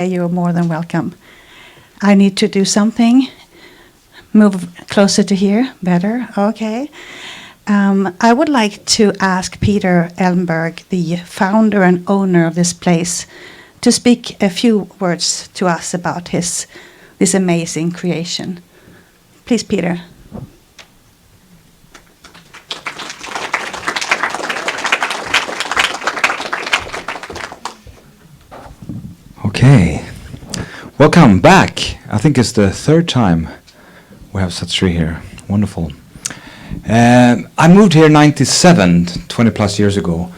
You're more than welcome. I need to do something. Move closer to here. Better. Okay. I would like to ask Peter Elmberg, the founder and owner of this place, to speak a few words to us about this amazing creation. Please, Peter. Okay, welcome back. I think it's the third time we have such tree here. Wonderful. I moved here in 97, 20 plus years ago,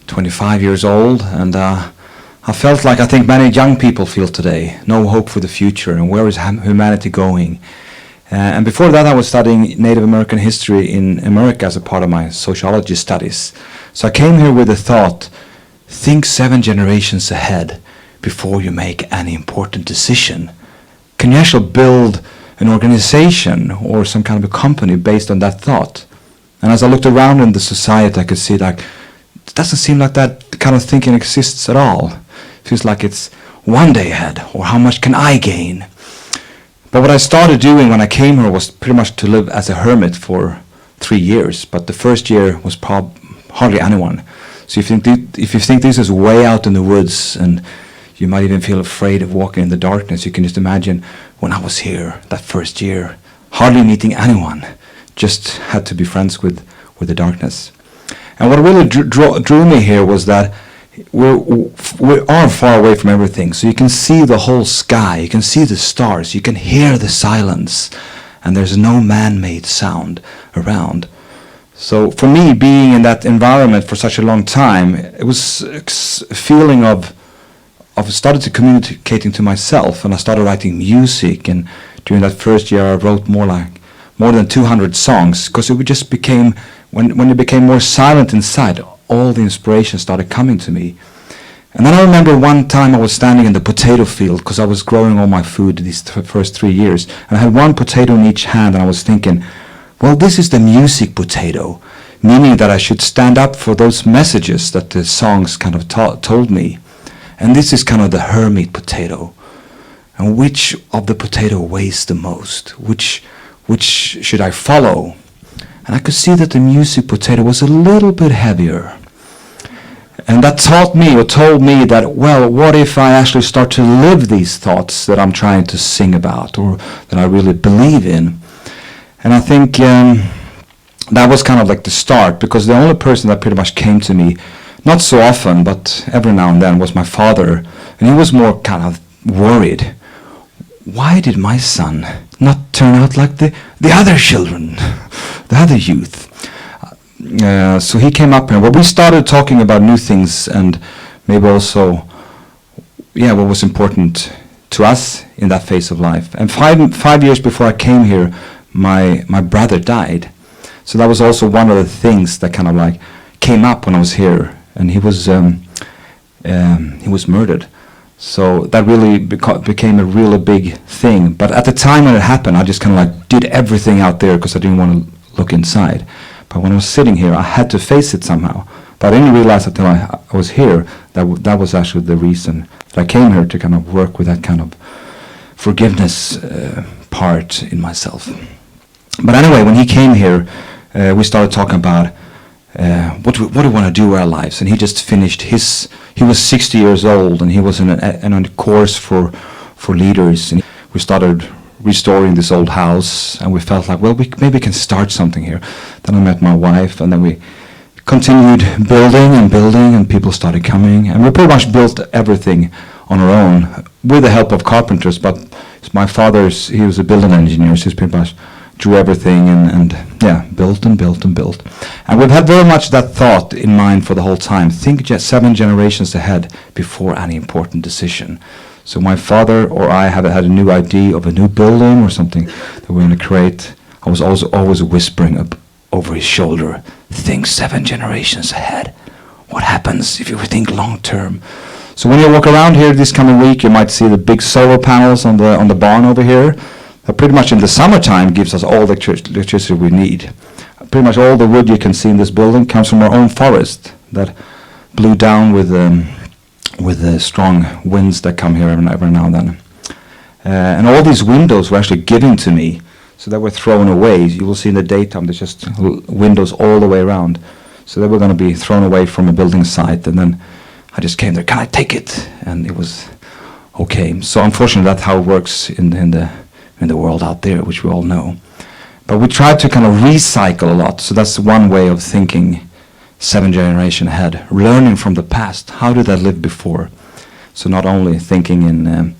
25 years old, and I felt like I think many young people feel today, no hope for the future, and where is humanity going? And before that I was studying Native American history in America as a part of my sociology studies. So I came here with the thought, think 7 generations ahead before you make any important decision. Can you actually build an organization or some kind of a company based on that thought? And as I looked around in the society, I could see like, it doesn't seem like that kind of thinking exists at all. It feels like it's one day ahead, or how much can I gain? But what I started doing when I came here was pretty much to live as a hermit for 3 years. But the first year was hardly anyone. So if you think this is way out in the woods, and you might even feel afraid of walking in the darkness, you can just imagine when I was here that first year, hardly meeting anyone, just had to be friends with the darkness. And what really drew me here was that we are far away from everything, so you can see the whole sky, you can see the stars, you can hear the silence, and there's no man-made sound around. So for me, being in that environment for such a long time, it was a feeling of started to communicating to myself, and I started writing music. And during that first year I wrote more than 200 songs, because it just became, when it became more silent inside, all the inspiration started coming to me. And then I remember one time I was standing in the potato field, because I was growing all my food these first 3 years, and I had one potato in each hand, and I was thinking, well, this is the music potato, meaning that I should stand up for those messages that the songs kind of told me. And this is kind of the hermit potato. And which of the potato weighs the most? Which should I follow? And I could see that the music potato was a little bit heavier. And that told me that, well, what if I actually start to live these thoughts that I'm trying to sing about, or that I really believe in? And I think that was kind of like the start, because the only person that pretty much came to me, not so often, but every now and then, was my father. And he was more kind of worried. Why did my son not turn out like the other children, the other youth? So he came up here. Well, we started talking about new things, and maybe also, what was important to us in that phase of life. And five years before I came here, my brother died. So that was also one of the things that kind of like came up when I was here. And he was murdered. So that really became a really big thing. But at the time when it happened, I just kind of like did everything out there because I didn't want to look inside. But when I was sitting here, I had to face it somehow. But I didn't realize until I was here that was actually the reason that I came here, to kind of work with that kind of forgiveness part in myself. But anyway, when he came here, we started talking about what do we want to do with our lives. And he just finished he was 60 years old, and he was in a course for leaders. And we started restoring this old house, and we felt like, well, we maybe can start something here. Then I met my wife, and then we continued building, and people started coming. And we pretty much built everything on our own with the help of carpenters. But my father's, he was a building engineer, so he's pretty much drew everything and built and built and built. And we've had very much that thought in mind for the whole time. Think 7 generations ahead before any important decision. So my father or I have had a new idea of a new building or something that we're going to create. I was always whispering up over his shoulder, think 7 generations ahead. What happens if you think long term? So when you walk around here this coming week, you might see the big solar panels on the barn over here. Pretty much in the summertime gives us all the electricity we need. Pretty much all the wood you can see in this building comes from our own forest that blew down with with the strong winds that come here every now and then. And all these windows were actually given to me, so they were thrown away. You will see in the daytime there's just windows all the way around. So they were going to be thrown away from a building site, and then I just came there, can I take it? And it was okay. So unfortunately that's how it works in the world out there, which we all know. But we try to kind of recycle a lot, so that's one way of thinking 7 generations ahead, learning from the past. How did I live before? So not only thinking in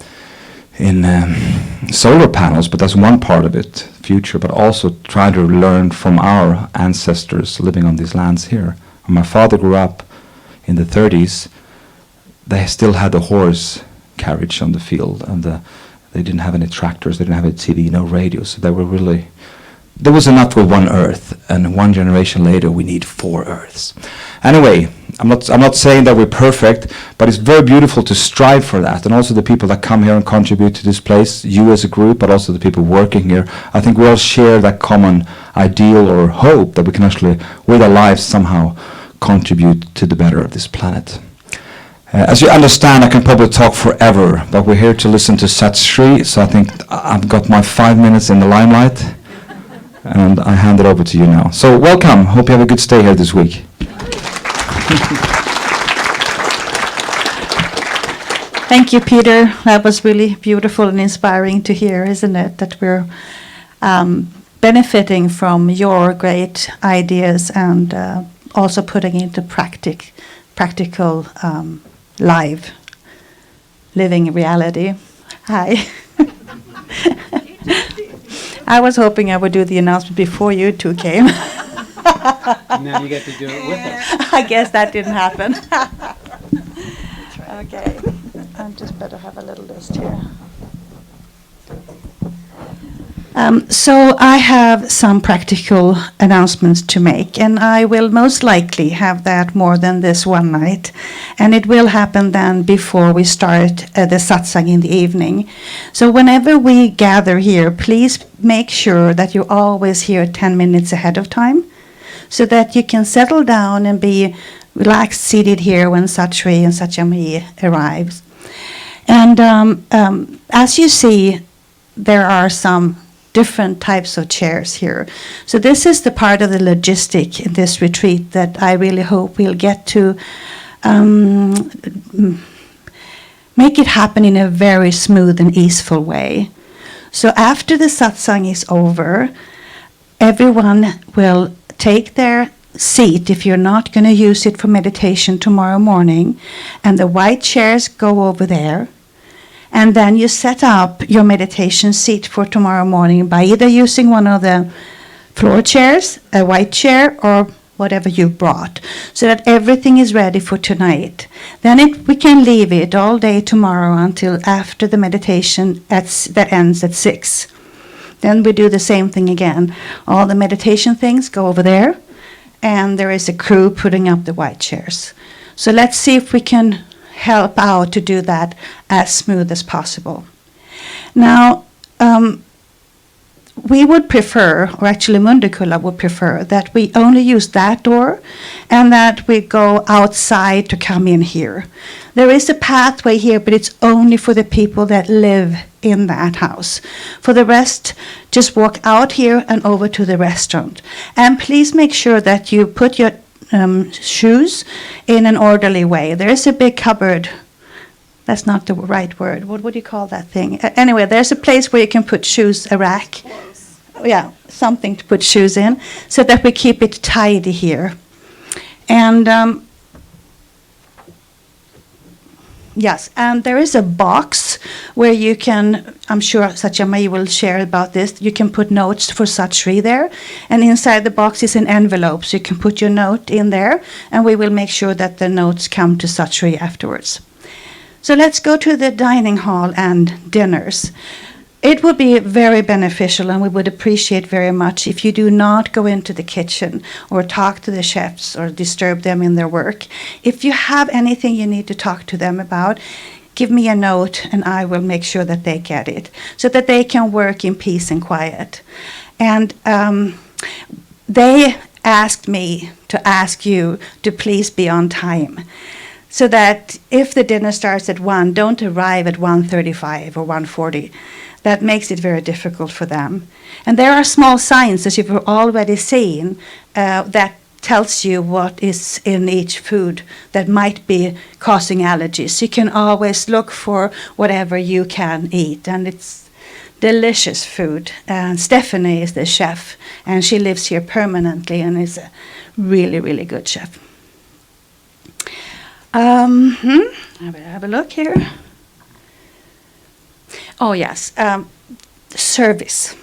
solar panels, but that's one part of it, future, but also try to learn from our ancestors living on these lands here. When my father grew up in the 30s, they still had the horse carriage on the field, and they didn't have any tractors, they didn't have any TV, no radio, so they were really... There was enough with one Earth, and 1 generation later we need 4 Earths. Anyway, I'm not saying that we're perfect, but it's very beautiful to strive for that, and also the people that come here and contribute to this place, you as a group, but also the people working here. I think we all share that common ideal or hope that we can actually, with our lives, somehow contribute to the better of this planet. As you understand, I can probably talk forever, but we're here to listen to Sat Shri, so I think I've got my 5 minutes in the limelight. And I hand it over to you now. So welcome. Hope you have a good stay here this week. Thank you, Peter. That was really beautiful and inspiring to hear, isn't it? That we're benefiting from your great ideas and also putting into practical live living reality. Hi. I was hoping I would do the announcement before you two came. And now you get to do it with us. I guess that didn't happen. Okay, I just better have a little list here. So I have some practical announcements to make, and I will most likely have that more than this one night, and it will happen then before we start the satsang in the evening. So whenever we gather here, please make sure that you're always here 10 minutes ahead of time, so that you can settle down and be relaxed seated here when Satshri and Satyamhi arrives. And as you see, there are some different types of chairs here. So this is the part of the logistic in this retreat that I really hope we'll get to make it happen in a very smooth and easeful way. So after the satsang is over, everyone will take their seat if you're not going to use it for meditation tomorrow morning, and the white chairs go over there. And then you set up your meditation seat for tomorrow morning by either using one of the floor chairs, a white chair, or whatever you brought, so that everything is ready for tonight. Then we can leave it all day tomorrow until after the meditation that ends at 6. Then we do the same thing again. All the meditation things go over there, and there is a crew putting up the white chairs. So let's see if we can help out to do that as smooth as possible. Now, we would prefer, or actually Mundekulla would prefer, that we only use that door and that we go outside to come in here. There is a pathway here, but it's only for the people that live in that house. For the rest, just walk out here and over to the restaurant. And please make sure that you put your shoes in an orderly way. There is a big cupboard. That's not the right word. What would you call that thing? Anyway, there's a place where you can put shoes, a rack. Yeah, something to put shoes in, so that we keep it tidy here. And yes, and there is a box where you can, I'm sure Satyamai will share about this, you can put notes for Satshri there, and inside the box is an envelope, so you can put your note in there, and we will make sure that the notes come to Satshri afterwards. So let's go to the dining hall and dinners. It would be very beneficial, and we would appreciate very much if you do not go into the kitchen or talk to the chefs or disturb them in their work. If you have anything you need to talk to them about, give me a note and I will make sure that they get it, so that they can work in peace and quiet. And they asked me to ask you to please be on time. so that if the dinner starts at 1, don't arrive at 1:35 or 1:40. That makes it very difficult for them. And there are small signs, as you've already seen, that tells you what is in each food that might be causing allergies. You can always look for whatever you can eat, and it's delicious food. Stephanie is the chef, and she lives here permanently and is a really, really good chef. I will have a look here. Oh, yes. Service.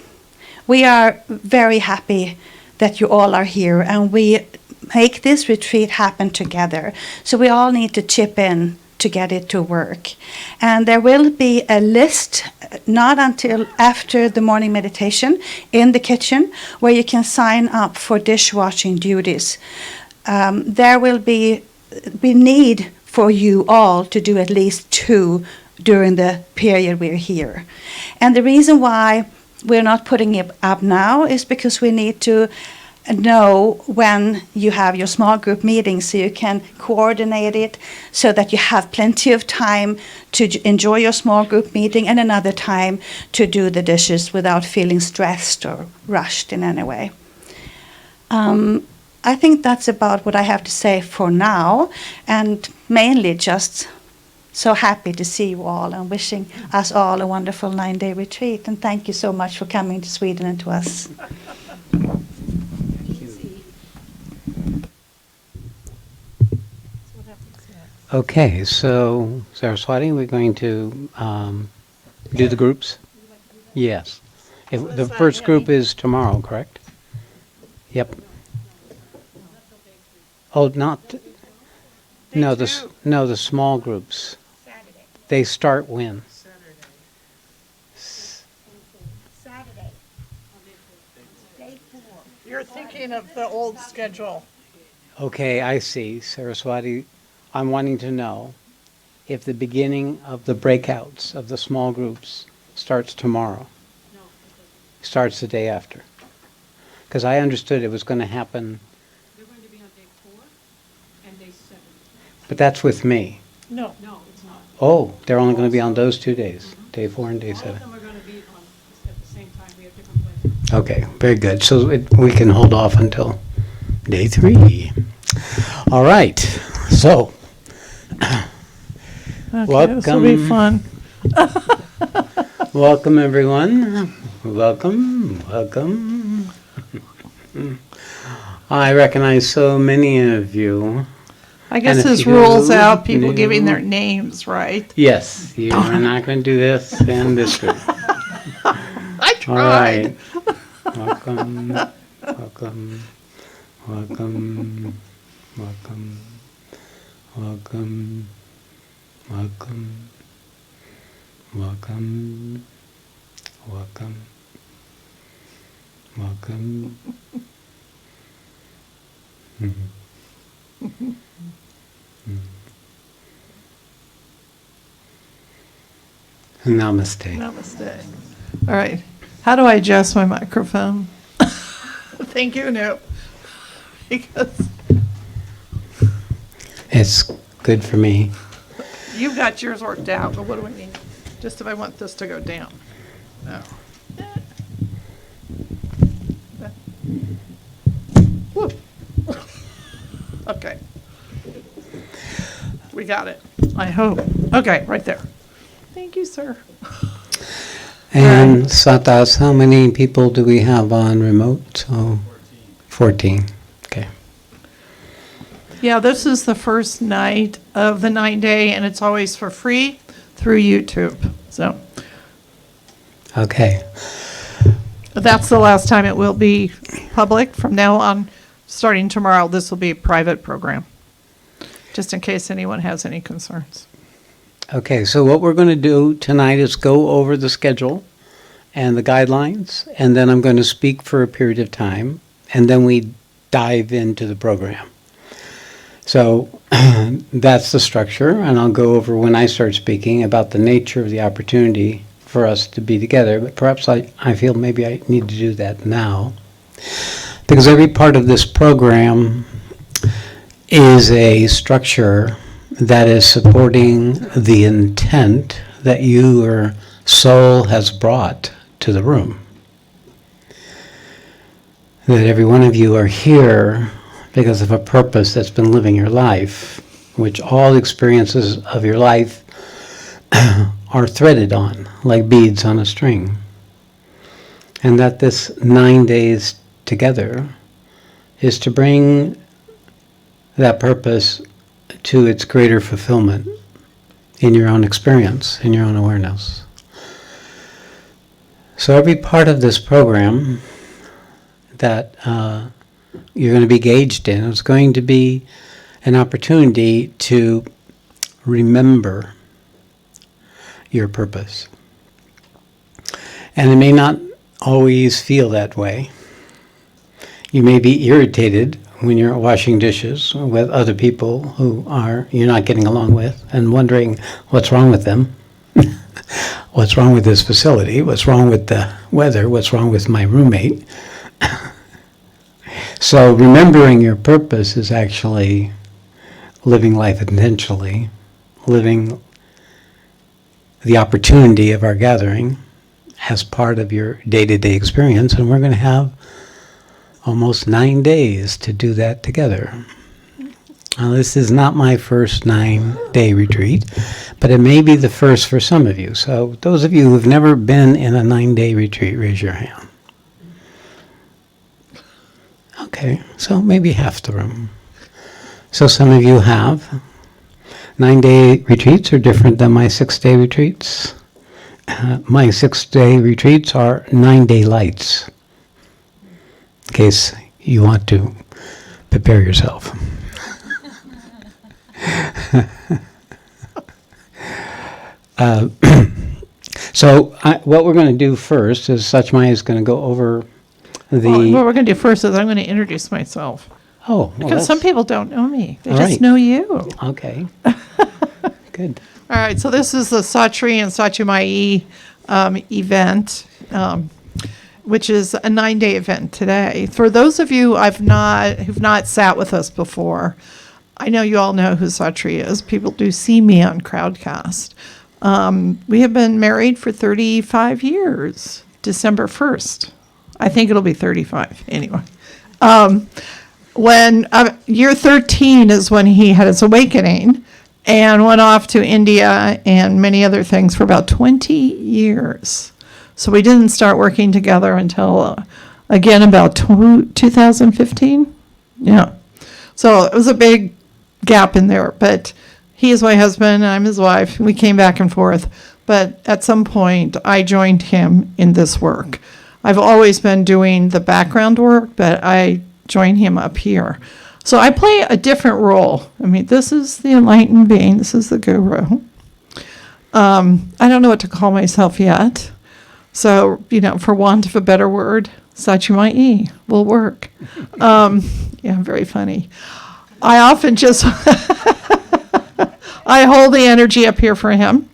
We are very happy that you all are here, and we make this retreat happen together. So we all need to chip in to get it to work. And there will be a list, not until after the morning meditation, in the kitchen, where you can sign up for dishwashing duties. There will be, we need for you all to do at least 2 during the period we're here. And the reason why we're not putting it up now is because we need to know when you have your small group meetings, so you can coordinate it so that you have plenty of time to enjoy your small group meeting and another time to do the dishes without feeling stressed or rushed in any way. I think that's about what I have to say for now, and mainly just so happy to see you all and wishing us all a wonderful 9-day retreat. And thank you so much for coming to Sweden and to us. Okay, so Saraswati, we're going to do the groups? Yes. The first group is tomorrow, correct? Yep. Oh, not, no, the small groups. They start when? Saturday. Day 4. You're thinking of the old schedule. Okay, I see. Saraswati, I'm wanting to know if the beginning of the breakouts of the small groups starts tomorrow. No. Starts the day after. Because I understood it was going to happen. They're going to be on day 4 and day 7. But that's with me. No. No, it's not. Oh, they're only going to be on those 2 days, day 4 and day All 7. of them are going to be on at the same time. We have different places. Okay, very good. So we can hold off until day 3. All right. So, Okay, this will be Welcome. fun. welcome everyone. Welcome. I recognize so many of you. I guess And if this you rules out people giving knew- their names, right? Yes, you are not going to do this and this group. I All tried. right. Welcome. Welcome. Welcome. Welcome. Welcome. Welcome. Welcome. Welcome. Welcome. Namaste. Namaste. All right. How do I adjust my microphone? Thank you, no. Because It's good for me. you've got yours worked out, but what do we need? Just if I want this to go down. No. Whoop. Okay. We got it. I hope. Okay, right there. Thank you, sir. And Satas, how many people do we have on remote? Oh, 14. Okay. Yeah, this is the first night of the 9-day, and it's always for free through YouTube. So Okay. that's the last time it will be public. From now on, starting tomorrow, this will be a private program, just in case anyone has any concerns. Okay, so what we're going to do tonight is go over the schedule and the guidelines, and then I'm going to speak for a period of time, and then we dive into the program. So that's the structure, and I'll go over when I start speaking about the nature of the opportunity for us to be together, but perhaps I feel maybe I need to do that now, because every part of this program is a structure that is supporting the intent that your soul has brought to the room. That every one of you are here because of a purpose that's been living your life, which all experiences of your life are threaded on, like beads on a string. And that this 9 days together is to bring that purpose to its greater fulfillment in your own experience, in your own awareness. So every part of this program that you're going to be engaged in is going to be an opportunity to remember your purpose. And it may not always feel that way. You may be irritated when you're washing dishes with other people who you're not getting along with and wondering what's wrong with them. What's wrong with this facility? What's wrong with the weather? What's wrong with my roommate? So remembering your purpose is actually living life intentionally, living the opportunity of our gathering as part of your day-to-day experience, and we're going to have almost 9 days to do that together. Now, this is not my first 9-day retreat, but it may be the first for some of you. So those of you who've never been in a 9-day retreat, raise your hand. Okay, so maybe half the room. So some of you have. 9-day retreats are different than my 6-day retreats. My 6-day retreats are 9-day lights, in case you want to prepare yourself. What we're going to do first is Satchmai is going to go over What we're going to do first is I'm going to introduce myself. Oh, well, Because some people don't know me. They All just right. know you. Okay. Good. All right, so this is the Satri and Sachumai event, which is a 9-day event today. For those of you who've not sat with us before, I know you all know who Satri is. People do see me on Crowdcast. We have been married for 35 years, December 1st. I think it'll be 35 anyway. When year 13 is when he had his awakening and went off to India and many other things for about 20 years. So we didn't start working together until, again, about 2015. Yeah. So it was a big gap in there, but he is my husband, I'm his wife. We came back and forth. But at some point, I joined him in this work. I've always been doing the background work, but I joined him up here. So I play a different role. I mean, this is the enlightened being. This is the guru. I don't know what to call myself yet. So, for want of a better word, Sachumai will work. Yeah, very funny. I often just, I hold the energy up here for him.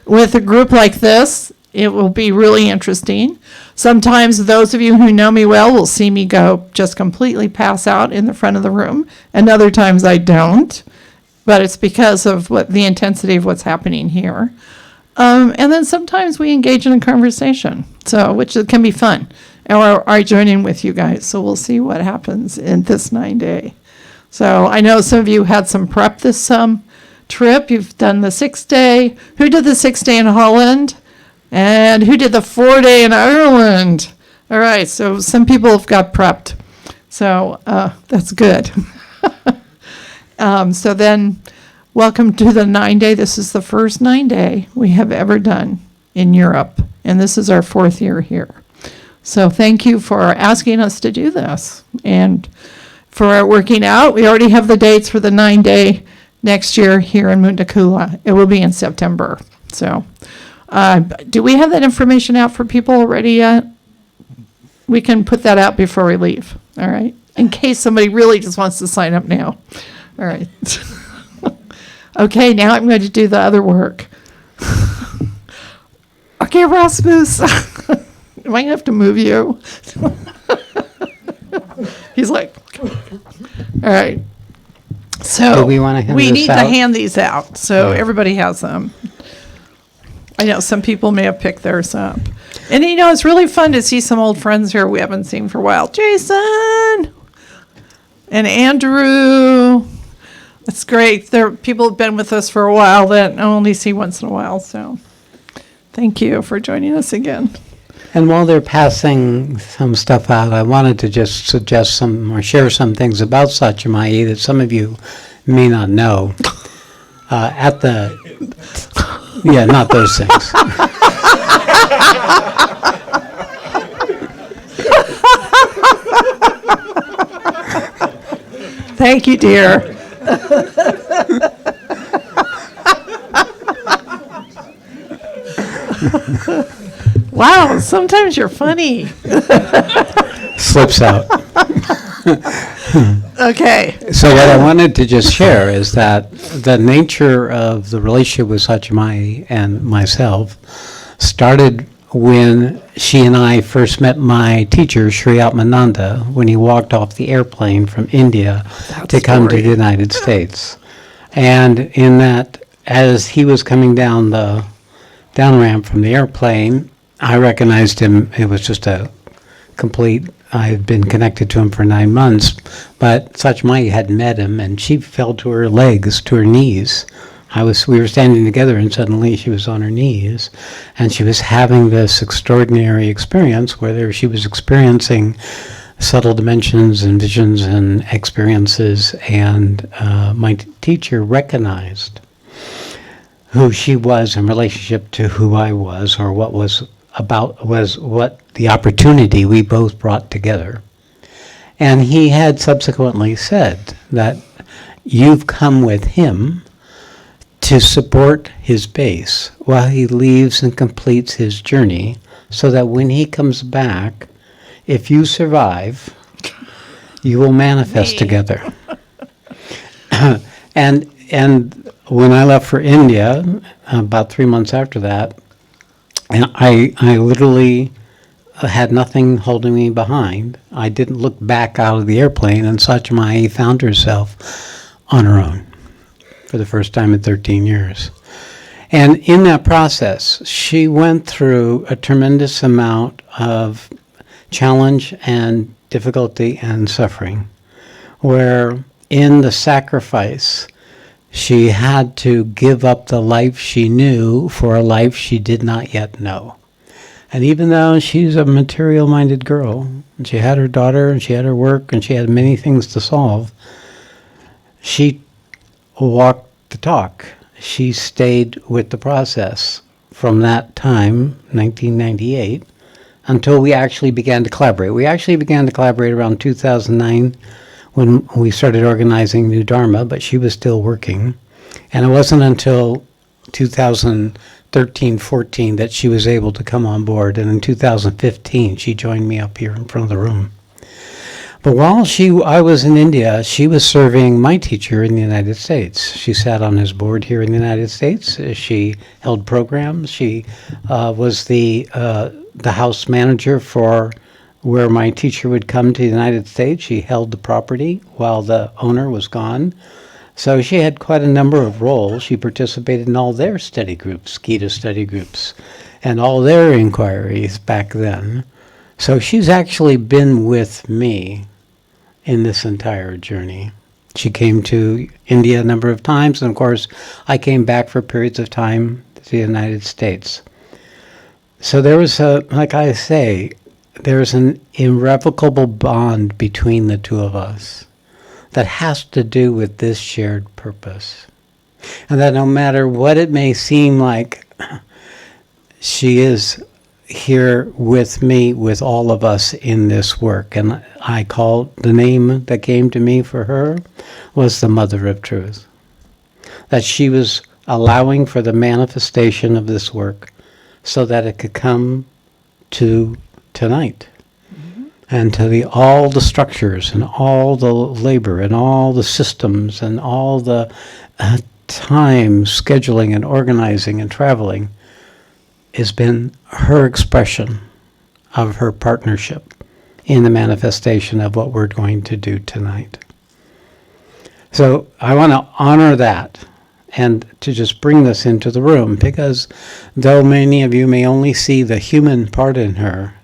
With a group like this, it will be really interesting. Sometimes those of you who know me well will see me go just completely pass out in the front of the room, and other times I don't. But it's because of the intensity of what's happening here. And then sometimes we engage in a conversation, which can be fun. Or I join in with you guys, so we'll see what happens in this 9-day. So I know some of you had some prep this trip. You've done the 6-day. Who did the 6-day in Holland? And who did the 4-day in Ireland? All right, so some people have got prepped. So that's good. So then, welcome to the 9-day. This is the first 9-day we have ever done in Europe. And this is our 4th year here. So thank you for asking us to do this. And for our working out, we already have the dates for the 9-day next year here in Mundekulla. It will be in September. So do we have that information out for people already yet? We can put that out before we leave, all right? In case somebody really just wants to sign up now. All right. Okay, now I'm going to do the other work. Okay, Rasmus. Am I going to have to move you? He's like, all right. So Do we wanna hand we this need to out? hand these out, so Yeah. everybody has them. I know some people may have picked theirs up. And it's really fun to see some old friends here we haven't seen for a while. Jason and Andrew. It's great. There people have been with us for a while that I only see once in a while, so thank you for joining us again. And while they're passing some stuff out, I wanted to just suggest some or share some things about Satchamayi that some of you may not know. Yeah, not those things. Thank you, dear. Wow, sometimes you're funny. Slips out. Okay. So what I wanted to just share is that the nature of the relationship with Satchamayi and myself started when she and I first met my teacher, Sri Atmananda, when he walked off the airplane from India to come to the United States. And in that, as he was coming down the down ramp from the airplane, I recognized him. It was just a complete, I had been connected to him for 9 months, but Satchamayi had met him, and she fell to her legs, to her knees. We were standing together, and suddenly she was on her knees, and she was having this extraordinary experience where she was experiencing subtle dimensions and visions and experiences, and my teacher recognized who she was in relationship to who I was, or what was what the opportunity we both brought together. And he had subsequently said that you've come with him to support his base while he leaves and completes his journey, so that when he comes back, if you survive, you will manifest together. And when I left for India, about 3 months after that, and I literally had nothing holding me behind. I didn't look back out of the airplane, and Satchamayi found herself on her own for the first time in 13 years. And in that process, she went through a tremendous amount of challenge and difficulty and suffering, where in the sacrifice, she had to give up the life she knew for a life she did not yet know. And even though she's a material-minded girl, and she had her daughter, and she had her work, and she had many things to solve, she walked the talk. She stayed with the process from that time, 1998, until we actually began to collaborate. We actually began to collaborate around 2009, when we started organizing New Dharma, but she was still working. And it wasn't until 2013-14 that she was able to come on board. And in 2015, she joined me up here in front of the room. But while I was in India, she was serving my teacher in the United States. She sat on his board here in the United States. She held programs. She was the house manager for where my teacher would come to the United States. She held the property while the owner was gone. So she had quite a number of roles. She participated in all their study groups, Gita study groups, and all their inquiries back then. So she's actually been with me in this entire journey. She came to India a number of times, and of course, I came back for periods of time to the United States. So there was like I say, there's an irrevocable bond between the two of us that has to do with this shared purpose. And that no matter what it may seem like, she is here with me, with all of us in this work. And I called, the name that came to me for her was the Mother of Truth. That she was allowing for the manifestation of this work so that it could come to tonight, and to all the structures and all the labor and all the systems and all the time scheduling and organizing and traveling has been her expression of her partnership in the manifestation of what we're going to do tonight. So I want to honor that and to just bring this into the room, because though many of you may only see the human part in her,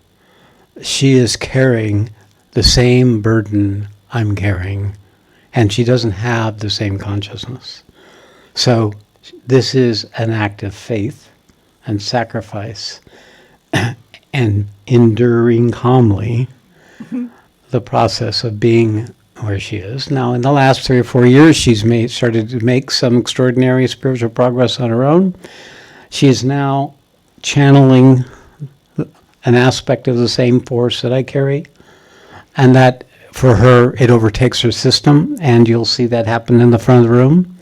she is carrying the same burden I'm carrying, and she doesn't have the same consciousness. So this is an act of faith and sacrifice and enduring calmly the process of being where she is. Now, in the last 3 or 4 years, she's started to make some extraordinary spiritual progress on her own. She is now channeling an aspect of the same force that I carry, and that for her, it overtakes her system, and you'll see that happen in the front of the room.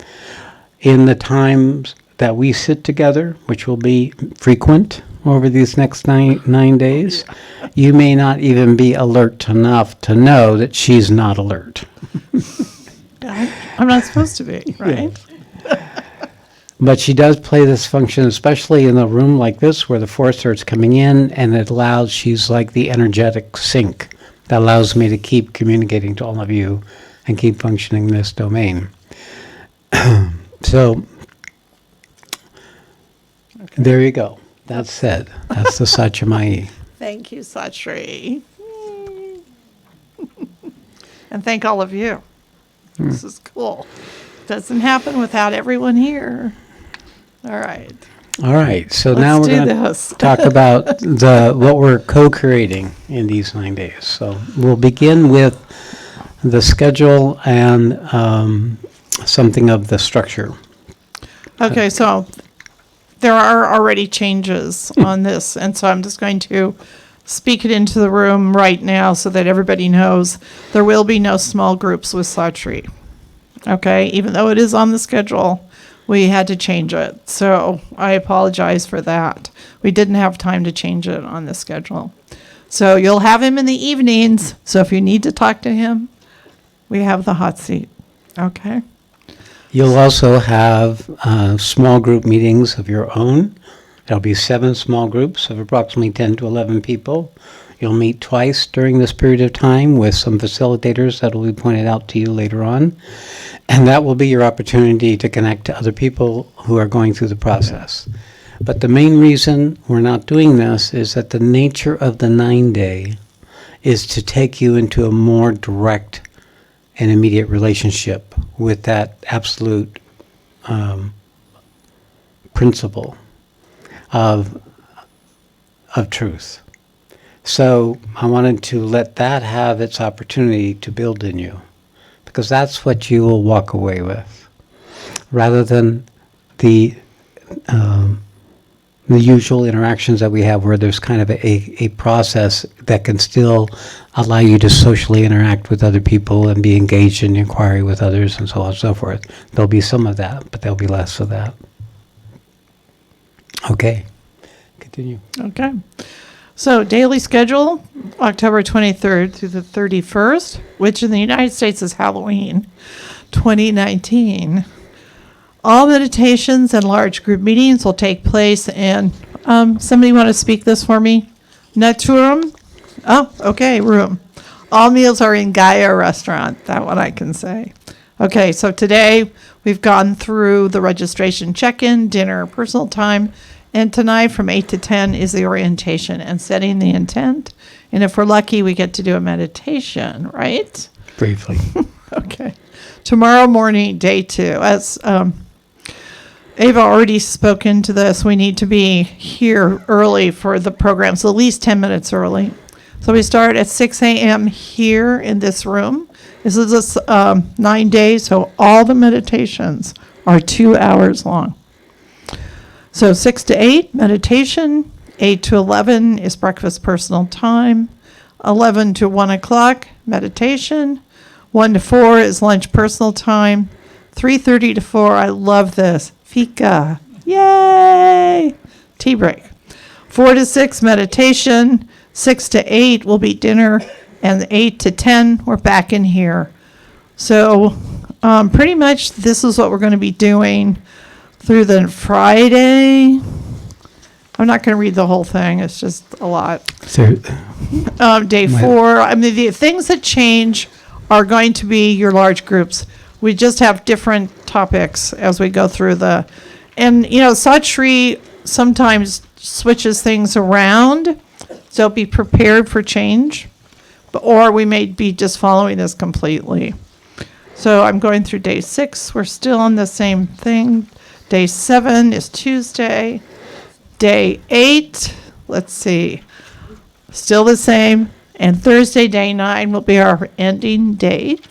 In the times that we sit together, which will be frequent over these next nine days, you may not even be alert enough to know that she's not alert. I'm not supposed to be, right? But she does play this function, especially in a room like this where the force starts coming in, and it allows, she's like the energetic sink that allows me to keep communicating to all of you and keep functioning in this domain. So, there you go. That's said. That's the Satchamayi. Thank you, Satri. And thank all of you. This is cool. Doesn't happen without everyone here. All right. All right. So Let's now we're do going to this. talk about what we're co-creating in these 9 days. So we'll begin with the schedule and something of the structure. Okay, so there are already changes on this, and so I'm just going to speak it into the room right now so that everybody knows there will be no small groups with Satri. Okay, even though it is on the schedule, we had to change it. So I apologize for that. We didn't have time to change it on the schedule. So you'll have him in the evenings. So if you need to talk to him, we have the hot seat. Okay? You'll also have small group meetings of your own. There'll be 7 small groups of approximately 10 to 11 people. You'll meet twice during this period of time with some facilitators that will be pointed out to you later on. And that will be your opportunity to connect to other people who are going through the process. But the main reason we're not doing this is that the nature of the 9-day is to take you into a more direct and immediate relationship with that absolute principle of truth. So I wanted to let that have its opportunity to build in you, because that's what you will walk away with, rather than the usual interactions that we have where there's kind of a process that can still allow you to socially interact with other people and be engaged in inquiry with others and so on and so forth. There'll be some of that, but there'll be less of that. Okay, continue. Okay. So daily schedule, October 23rd through the 31st, which in the United States is Halloween 2019. All meditations and large group meetings will take place in, somebody want to speak this for me? Naturum? Oh, okay, room. All meals are in Gaia restaurant. That one I can say. Okay, so today we've gone through the registration check-in, dinner, personal time, and tonight from 8 to 10 is the orientation and setting the intent. And if we're lucky, we get to do a meditation, right? Briefly. Okay. Tomorrow morning, day 2. As Ava already spoken to this, we need to be here early for the program, so at least 10 minutes early. So we start at 6 a.m. here in this room. This is 9 days, so all the meditations are 2 hours long. So 6 to 8, meditation. 8 to 11 is breakfast personal time. 11 to 1 o'clock, meditation. 1 to 4 is lunch personal time. 3:30 to 4, I love this, fika. Yay! Tea break. 4 to 6, meditation. 6 to 8 will be dinner. And 8 to 10, we're back in here. So pretty much this is what we're going to be doing through the Friday. I'm not going to read the whole thing. It's just a lot. Day 4. I mean, the things that change are going to be your large groups. We just have different topics as we go through and Satri sometimes switches things around, so be prepared for change, or we may be just following this completely. So I'm going through day 6. We're still on the same thing. Day 7 is Tuesday. Day 8, let's see, still the same. And Thursday, day 9, will be our ending date.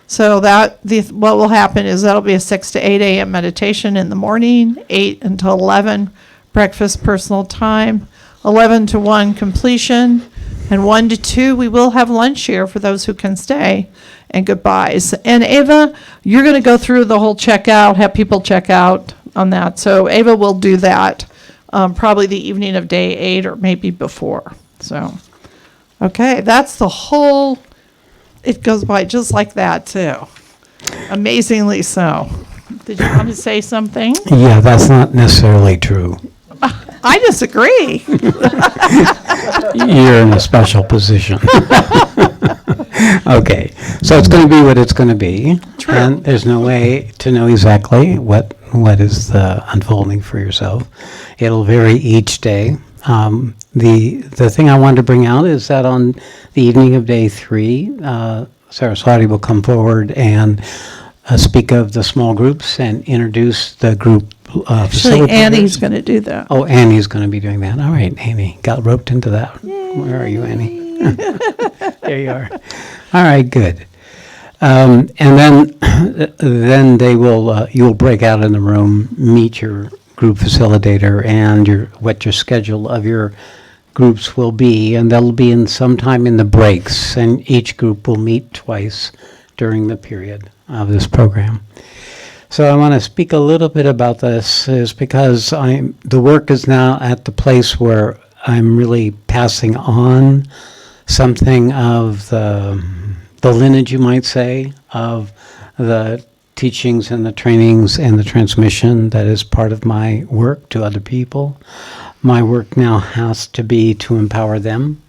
So what will happen is that'll be a 6 to 8 a.m. meditation in the morning, 8 until 11, breakfast, personal time, 11 to 1 completion, and 1 to 2, we will have lunch here for those who can stay, and goodbyes. And Ava, you're going to go through the whole checkout, have people check out on that. So Ava will do that probably the evening of day 8 or maybe before. So, okay, that's the whole, it goes by just like that too. Amazingly so. Did you want to say something? Yeah, that's not necessarily true. I disagree. You're in a special position. Okay, so it's going to be what it's going to be. True. And there's no way to know exactly what is unfolding for yourself. It'll vary each day. The thing I wanted to bring out is that on the evening of day 3, Saraswati will come forward and speak of the small groups and introduce the group Actually, facilitators. Annie's going to do that. Oh, Annie's going to be doing that. All right, Annie. Got roped into that. Where are you, Annie? There you are. All right, good. And then they will, you'll break out in the room, meet your group facilitator and what your schedule of your groups will be, and they'll be in sometime in the breaks, and each group will meet twice during the period of this program. So I want to speak a little bit about this is because the work is now at the place where I'm really passing on something of the lineage, you might say, of the teachings and the trainings and the transmission that is part of my work to other people. My work now has to be to empower them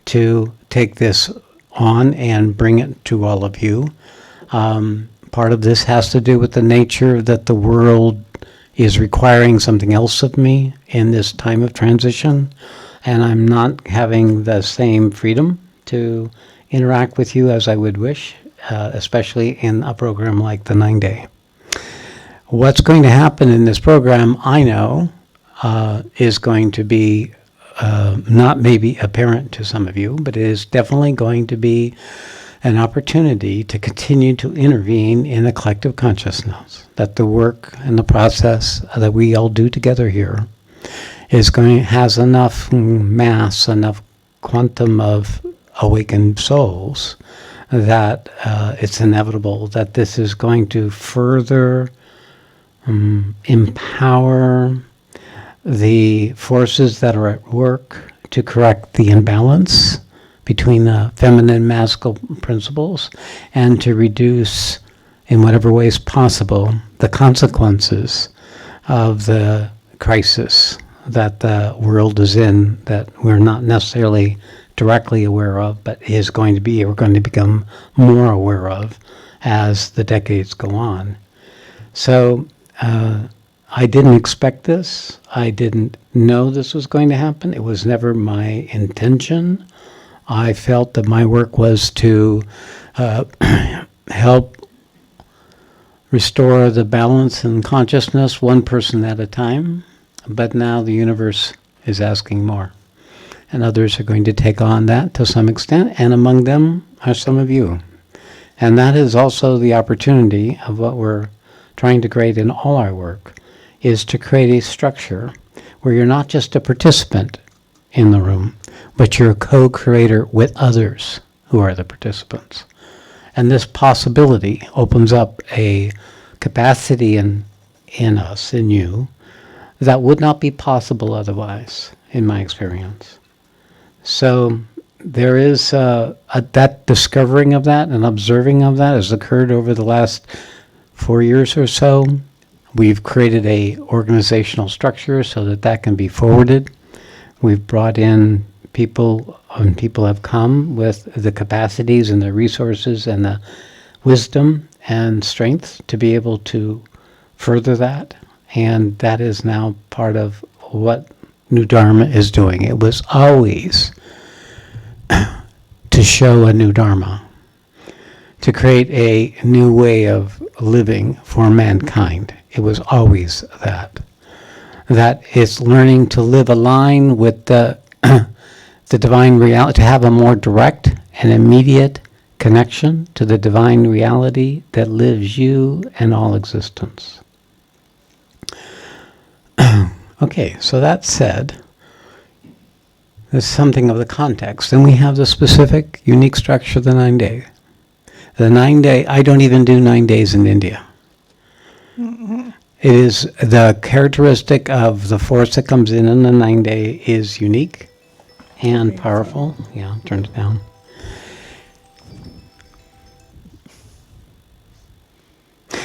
to take this on and bring it to all of you. Part of this has to do with the nature that the world is requiring something else of me in this time of transition, and I'm not having the same freedom to interact with you as I would wish, especially in a program like the 9-day. What's going to happen in this program, I know, is going to be not maybe apparent to some of you, but it is definitely going to be an opportunity to continue to intervene in the collective consciousness, that the work and the process that we all do together here has enough mass, enough quantum of awakened souls that it's inevitable that this is going to further empower the forces that are at work to correct the imbalance between the feminine and masculine principles, and to reduce, in whatever ways possible, the consequences of the crisis that the world is in, that we're not necessarily directly aware of, but we're going to become more aware of as the decades go on. So I didn't expect this. I didn't know this was going to happen. It was never my intention. I felt that my work was to help restore the balance in consciousness one person at a time, but now the universe is asking more. And others are going to take on that to some extent, and among them are some of you. And that is also the opportunity of what we're trying to create in all our work, is to create a structure where you're not just a participant in the room, but you're a co-creator with others who are the participants. And this possibility opens up a capacity in us, in you, that would not be possible otherwise, in my experience. So there is that discovering of that and observing of that has occurred over the last 4 years or so. We've created a organizational structure so that can be forwarded. We've brought in people, and people have come with the capacities and the resources and the wisdom and strength to be able to further that. And that is now part of what New Dharma is doing. It was always to show a new Dharma, to create a new way of living for mankind. It was always that. That is learning to live aligned with the divine reality, to have a more direct and immediate connection to the divine reality that lives you and all existence. Okay, so that said, there's something of the context. Then we have the specific, unique structure of the 9 day. The 9 day, I don't even do 9 days in India. It is the characteristic of the force that comes in the 9 day is unique and powerful. Yeah, turn it down.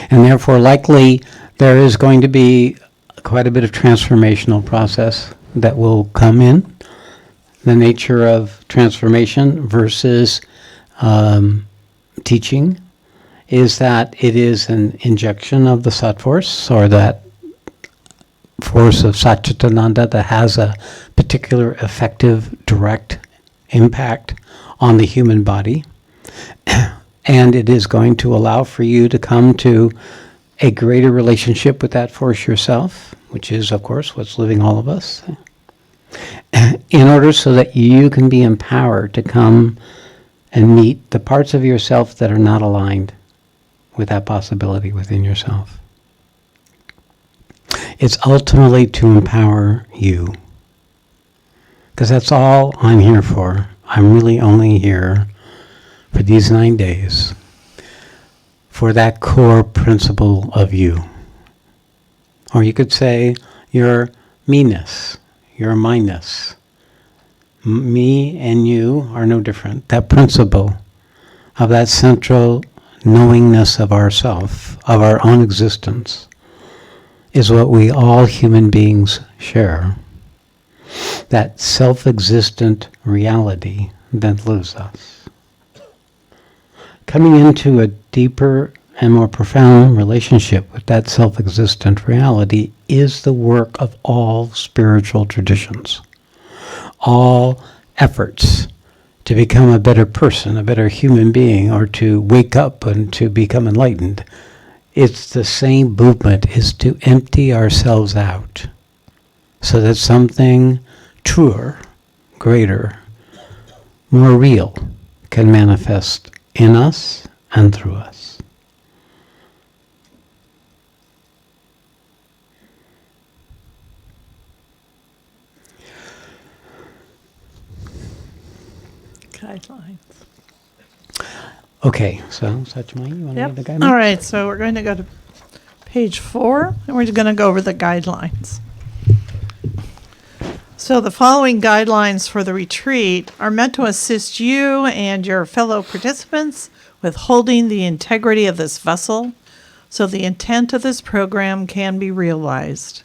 And therefore, likely, there is going to be quite a bit of transformational process that will come in. The nature of transformation versus teaching is that it is an injection of the Sat force, or that force of Satchitananda that has a particular effective, direct impact on the human body. And it is going to allow for you to come to a greater relationship with that force yourself, which is, of course, what's living all of us, in order so that you can be empowered to come and meet the parts of yourself that are not aligned with that possibility within yourself. It's ultimately to empower you, because that's all I'm here for. I'm really only here for these 9 days, for that core principle of you. Or you could say your me-ness, your mine-ness. Me and you are no different. That principle of that central knowingness of ourself, of our own existence, is what we all human beings share. That self-existent reality that lives us. Coming into a deeper and more profound relationship with that self-existent reality is the work of all spiritual traditions. All efforts to become a better person, a better human being, or to wake up and to become enlightened, it's the same movement, is to empty ourselves out so that something truer, greater, more real can manifest in us and through us. Guidelines. Okay, so Satchimai, you want to read the guidelines? All right, so we're going to go to page 4, and we're going to go over the guidelines. So the following guidelines for the retreat are meant to assist you and your fellow participants with holding the integrity of this vessel so the intent of this program can be realized.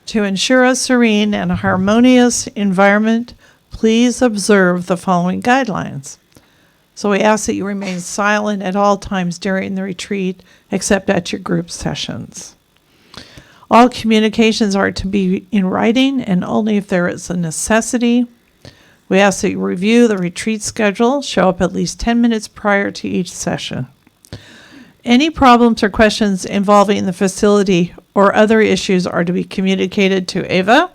To ensure a serene and harmonious environment, please observe the following guidelines. So we ask that you remain silent at all times during the retreat, except at your group sessions. All communications are to be in writing and only if there is a necessity. We ask that you review the retreat schedule, show up at least 10 minutes prior to each session. Any problems or questions involving the facility or other issues are to be communicated to Ava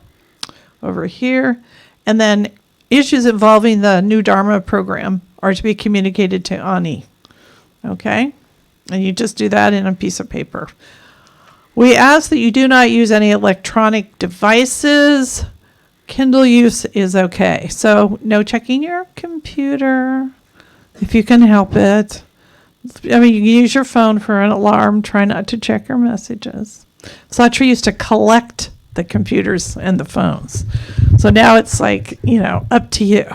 over here. And then issues involving the New Dharma program are to be communicated to Ani. Okay? And you just do that in a piece of paper. We ask that you do not use any electronic devices. Kindle use is okay. So no checking your computer if you can help it. I mean, you can use your phone for an alarm. Try not to check your messages. Satri used to collect the computers and the phones. So now it's like, up to you.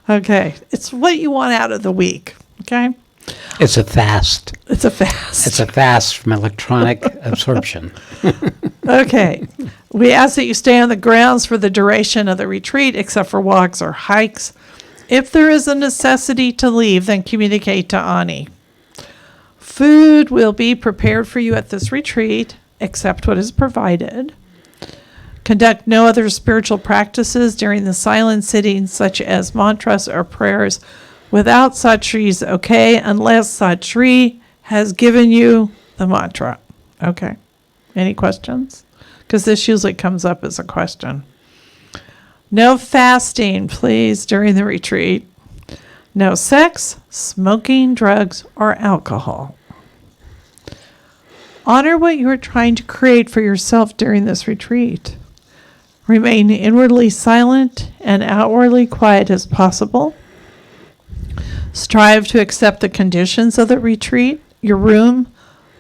Okay. It's what you want out of the week. Okay. It's a fast. It's a fast. It's a fast from electronic absorption. Okay. We ask that you stay on the grounds for the duration of the retreat, except for walks or hikes. If there is a necessity to leave, then communicate to Ani. Food will be prepared for you at this retreat, except what is provided. Conduct no other spiritual practices during the silent sitting, such as mantras or prayers, without Satri's okay, unless Satri has given you the mantra. Okay. Any questions? Because this usually comes up as a question. No fasting, please, during the retreat. No sex, smoking, drugs, or alcohol. Honor what you are trying to create for yourself during this retreat. Remain inwardly silent and outwardly quiet as possible. Strive to accept the conditions of the retreat, your room,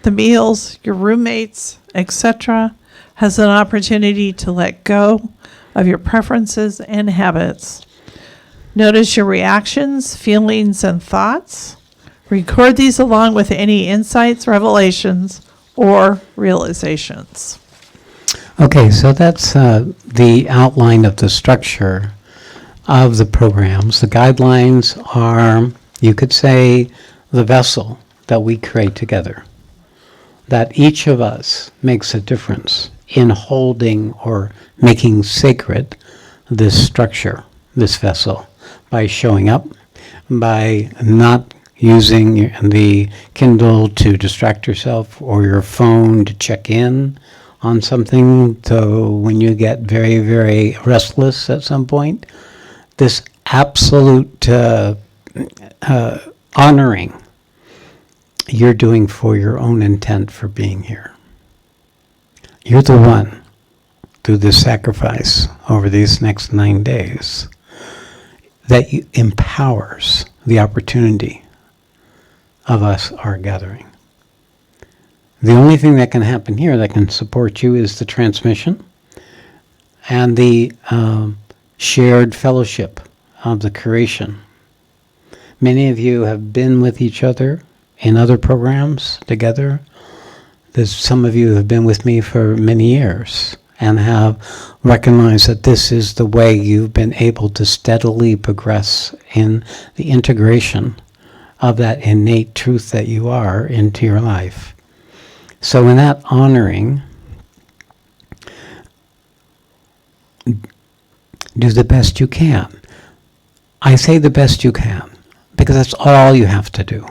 the meals, your roommates, etc., as an opportunity to let go of your preferences and habits. Notice your reactions, feelings, and thoughts. Record these along with any insights, revelations, or realizations. Okay, so that's the outline of the structure of the programs. The guidelines are, you could say, the vessel that we create together. That each of us makes a difference in holding or making sacred this structure, this vessel, by showing up, by not using the Kindle to distract yourself or your phone to check in on something. So when you get very, very restless at some point, this absolute honoring you're doing for your own intent for being here. You're the one, through this sacrifice over these next 9 days, that empowers the opportunity of us, our gathering. The only thing that can happen here that can support you is the transmission and the shared fellowship of the creation. Many of you have been with each other in other programs together. There's some of you have been with me for many years and have recognized that this is the way you've been able to steadily progress in the integration of that innate truth that you are into your life. So in that honoring, do the best you can. I say the best you can because that's all you have to do.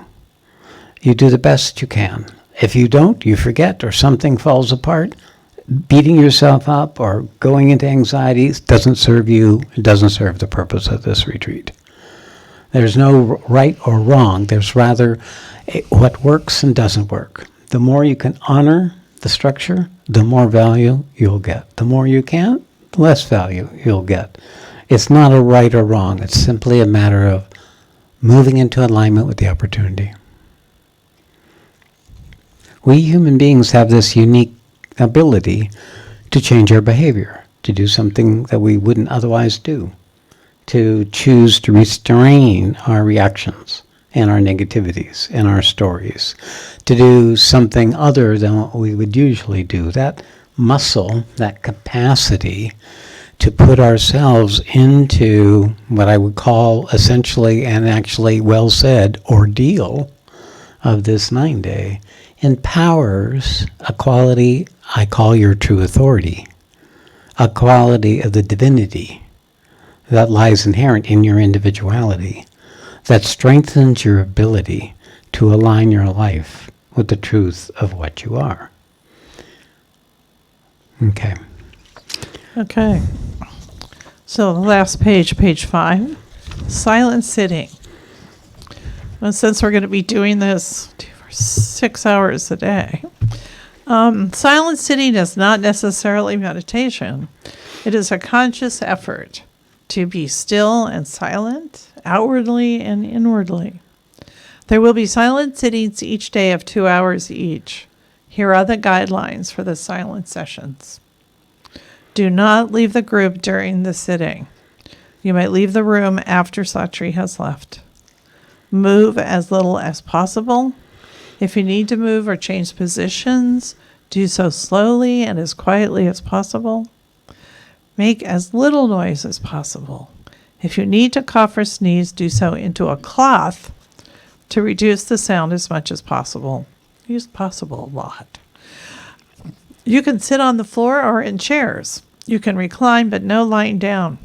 You do the best you can. If you don't, you forget, or something falls apart. Beating yourself up or going into anxiety doesn't serve you, it doesn't serve the purpose of this retreat. There's no right or wrong. There's rather what works and doesn't work. The more you can honor the structure, the more value you'll get. The more you can't, the less value you'll get. It's not a right or wrong. It's simply a matter of moving into alignment with the opportunity. We human beings have this unique ability to change our behavior, to do something that we wouldn't otherwise do, to choose to restrain our reactions and our negativities and our stories, to do something other than what we would usually do. That muscle, that capacity to put ourselves into what I would call essentially and actually well said ordeal of this 9-day empowers a quality I call your true authority, a quality of the divinity that lies inherent in your individuality, that strengthens your ability to align your life with the truth of what you are. Okay. Okay. So the last page, page 5, silent sitting. Well, since we're going to be doing this for 6 hours a day, silent sitting is not necessarily meditation. It is a conscious effort to be still and silent, outwardly and inwardly. There will be silent sittings each day of 2 hours each. Here are the guidelines for the silent sessions. Do not leave the group during the sitting. You might leave the room after Satri has left. Move as little as possible. If you need to move or change positions, do so slowly and as quietly as possible. Make as little noise as possible. If you need to cough or sneeze, do so into a cloth to reduce the sound as much as possible. Use possible a lot. You can sit on the floor or in chairs. You can recline, but no lying down.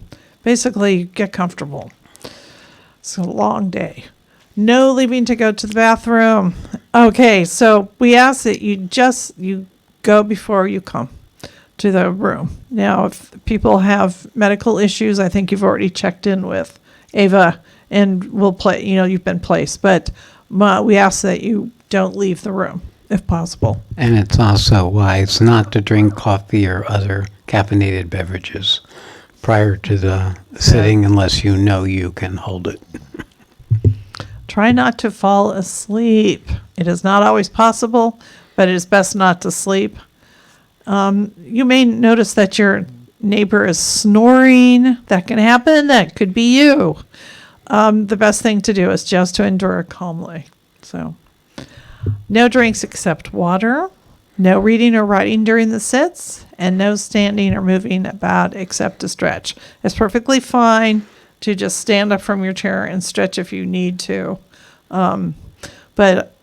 Basically, get comfortable. It's a long day. No leaving to go to the bathroom. Okay, so we ask that you go before you come to the room. Now, if people have medical issues, I think you've already checked in with Ava and you've been placed, but we ask that you don't leave the room if possible. And it's also wise not to drink coffee or other caffeinated beverages prior to the sitting unless you know you can hold it. Try not to fall asleep. It is not always possible, but it is best not to sleep. You may notice that your neighbor is snoring. That can happen. That could be you. The best thing to do is just to endure it calmly. So, no drinks except water, no reading or writing during the sits, and no standing or moving about except to stretch. It's perfectly fine to just stand up from your chair and stretch if you need to. But,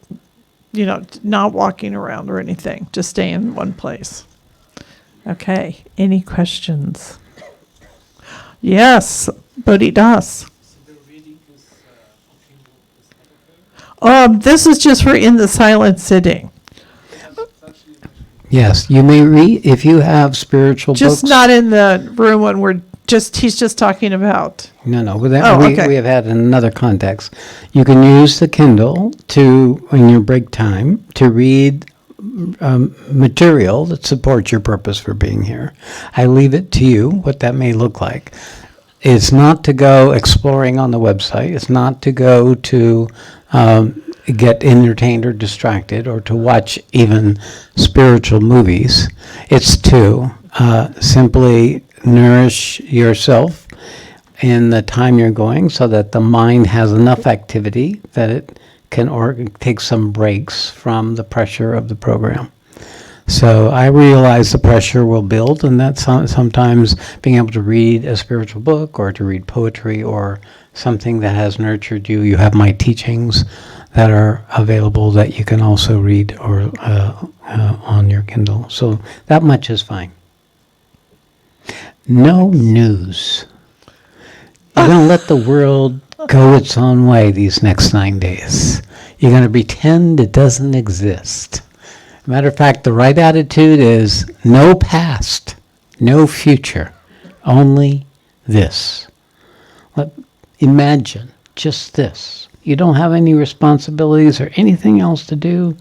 not walking around or anything. Just stay in one place. Okay, any questions? Yes, Bodhi Das. This is just for in the silent sitting. Yes, you may read if you have spiritual Just books. not in the room when he's just talking about. No. Okay. We have had in another context. You can use the Kindle in your break time, to read material that supports your purpose for being here. I leave it to you what that may look like. It's not to go exploring on the website. It's not to go to get entertained or distracted or to watch even spiritual movies. It's to simply nourish yourself in the time you're going so that the mind has enough activity that it can take some breaks from the pressure of the program. So I realize the pressure will build, and that's sometimes being able to read a spiritual book or to read poetry or something that has nurtured you. You have my teachings that are available that you can also read or on your Kindle. So that much is fine. No news. You're going to let the world go its own way these next 9 days. You're going to pretend it doesn't exist. Matter of fact, the right attitude is no past, no future, only this. Imagine just this. You don't have any responsibilities or anything else to do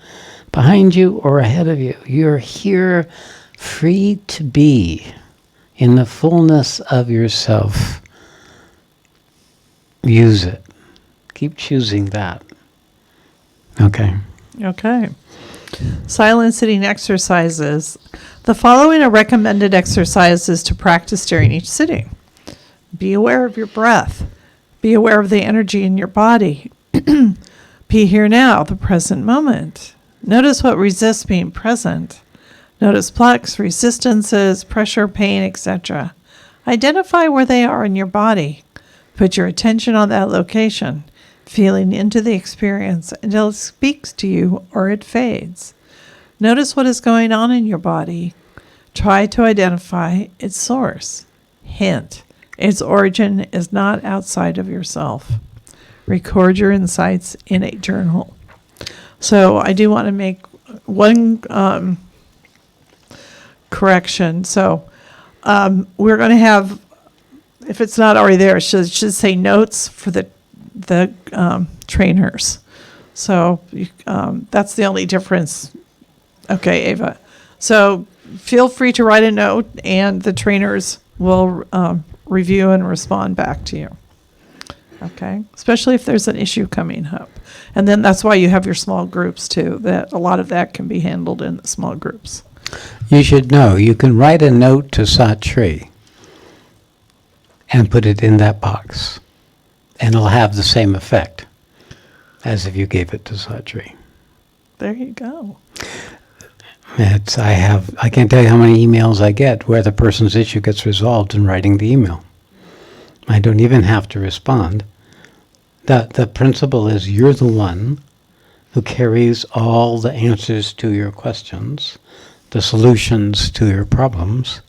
behind you or ahead of you. You're here free to be in the fullness of yourself. Use it. Keep choosing that. Okay. Okay. Silent sitting exercises. The following are recommended exercises to practice during each sitting. Be aware of your breath. Be aware of the energy in your body. Be here now, the present moment. Notice what resists being present. Notice blocks, resistances, pressure, pain, etc. Identify where they are in your body. Put your attention on that location, feeling into the experience until it speaks to you or it fades. Notice what is going on in your body. Try to identify its source. Hint, its origin is not outside of yourself. Record your insights in a journal. So I do want to make one correction. So we're going to have, if it's not already there, it should say notes for the trainers. So that's the only difference. Okay, Ava. So feel free to write a note, and the trainers will review and respond back to you. Okay, especially if there's an issue coming up. And then that's why you have your small groups too, that a lot of that can be handled in the small groups. You should know, you can write a note to Satri and put it in that box, and it'll have the same effect as if you gave it to Satri. There you go. I can't tell you how many emails I get where the person's issue gets resolved in writing the email. I don't even have to respond. The principle is you're the one who carries all the answers to your questions, the solutions to your problems,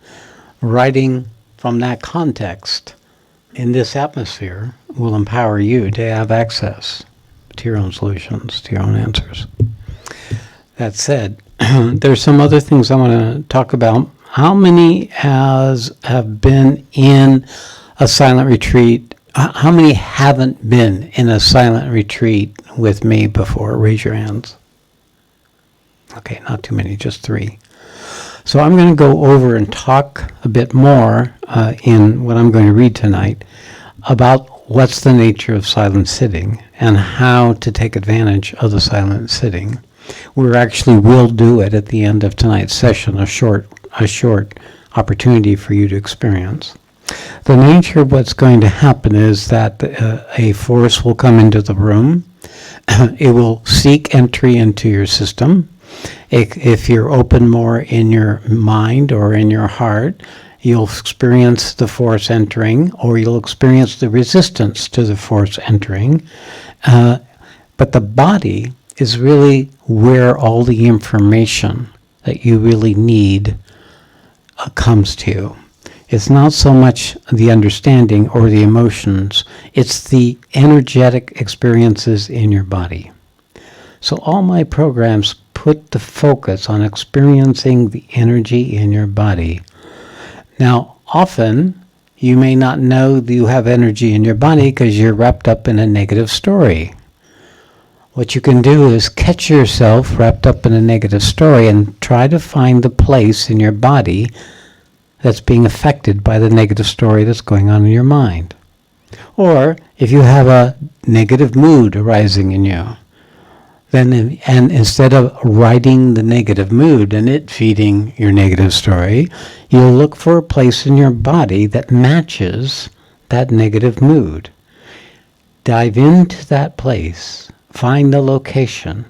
writing from that context in this atmosphere will empower you to have access to your own solutions, to your own answers. That said, there's some other things I want to talk about. How many have been in a silent retreat? How many haven't been in a silent retreat with me before? Raise your hands. Okay, not too many, just 3. So I'm going to go over and talk a bit more in what I'm going to read tonight about what's the nature of silent sitting and how to take advantage of the silent sitting. We actually will do it at the end of tonight's session, a short opportunity for you to experience. The nature of what's going to happen is that a force will come into the room. It will seek entry into your system. If you're open more in your mind or in your heart, you'll experience the force entering, or you'll experience the resistance to the force entering. But the body is really where all the information that you really need comes to you. It's not so much the understanding or the emotions, it's the energetic experiences in your body. So all my programs put the focus on experiencing the energy in your body. Now, often you may not know that you have energy in your body because you're wrapped up in a negative story. What you can do is catch yourself wrapped up in a negative story and try to find the place in your body that's being affected by the negative story that's going on in your mind. Or if you have a negative mood arising in you, then and instead of writing the negative mood and it feeding your negative story, you'll look for a place in your body that matches that negative mood. Dive into that place, find the location,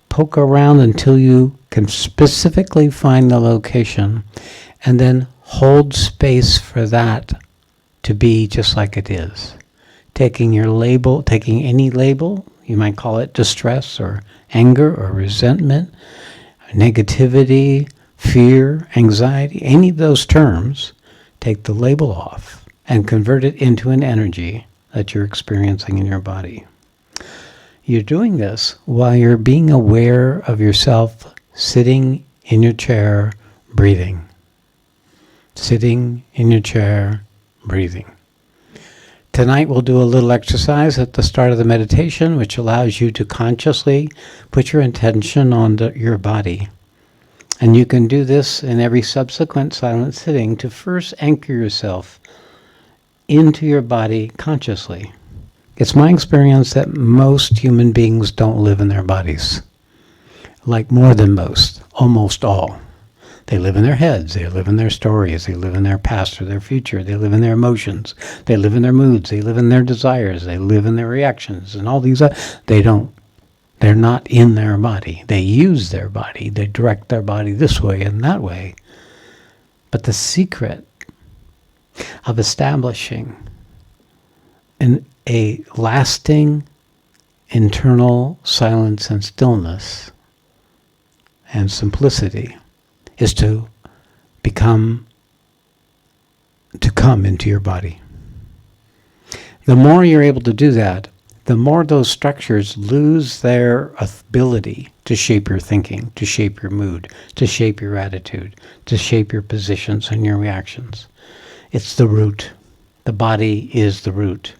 poke around until you can specifically find the location, and then hold space for that to be just like it is. Taking any label, you might call it distress or anger or resentment, negativity, fear, anxiety, any of those terms, take the label off and convert it into an energy that you're experiencing in your body. You're doing this while you're being aware of yourself sitting in your chair, breathing. Sitting in your chair, breathing. Tonight we'll do a little exercise at the start of the meditation which allows you to consciously put your intention on your body. And you can do this in every subsequent silent sitting to first anchor yourself into your body consciously. It's my experience that most human beings don't live in their bodies. Like more than most, almost all. They live in their heads, they live in their stories, they live in their past or their future, they live in their emotions, they live in their moods, they live in their desires, they live in their reactions, and all these, they're not in their body. They use their body, they direct their body this way and that way. But the secret of establishing a lasting internal silence and stillness and simplicity is to come into your body. The more you're able to do that, the more those structures lose their ability to shape your thinking, to shape your mood, to shape your attitude, to shape your positions and your reactions. It's the root. The body is the root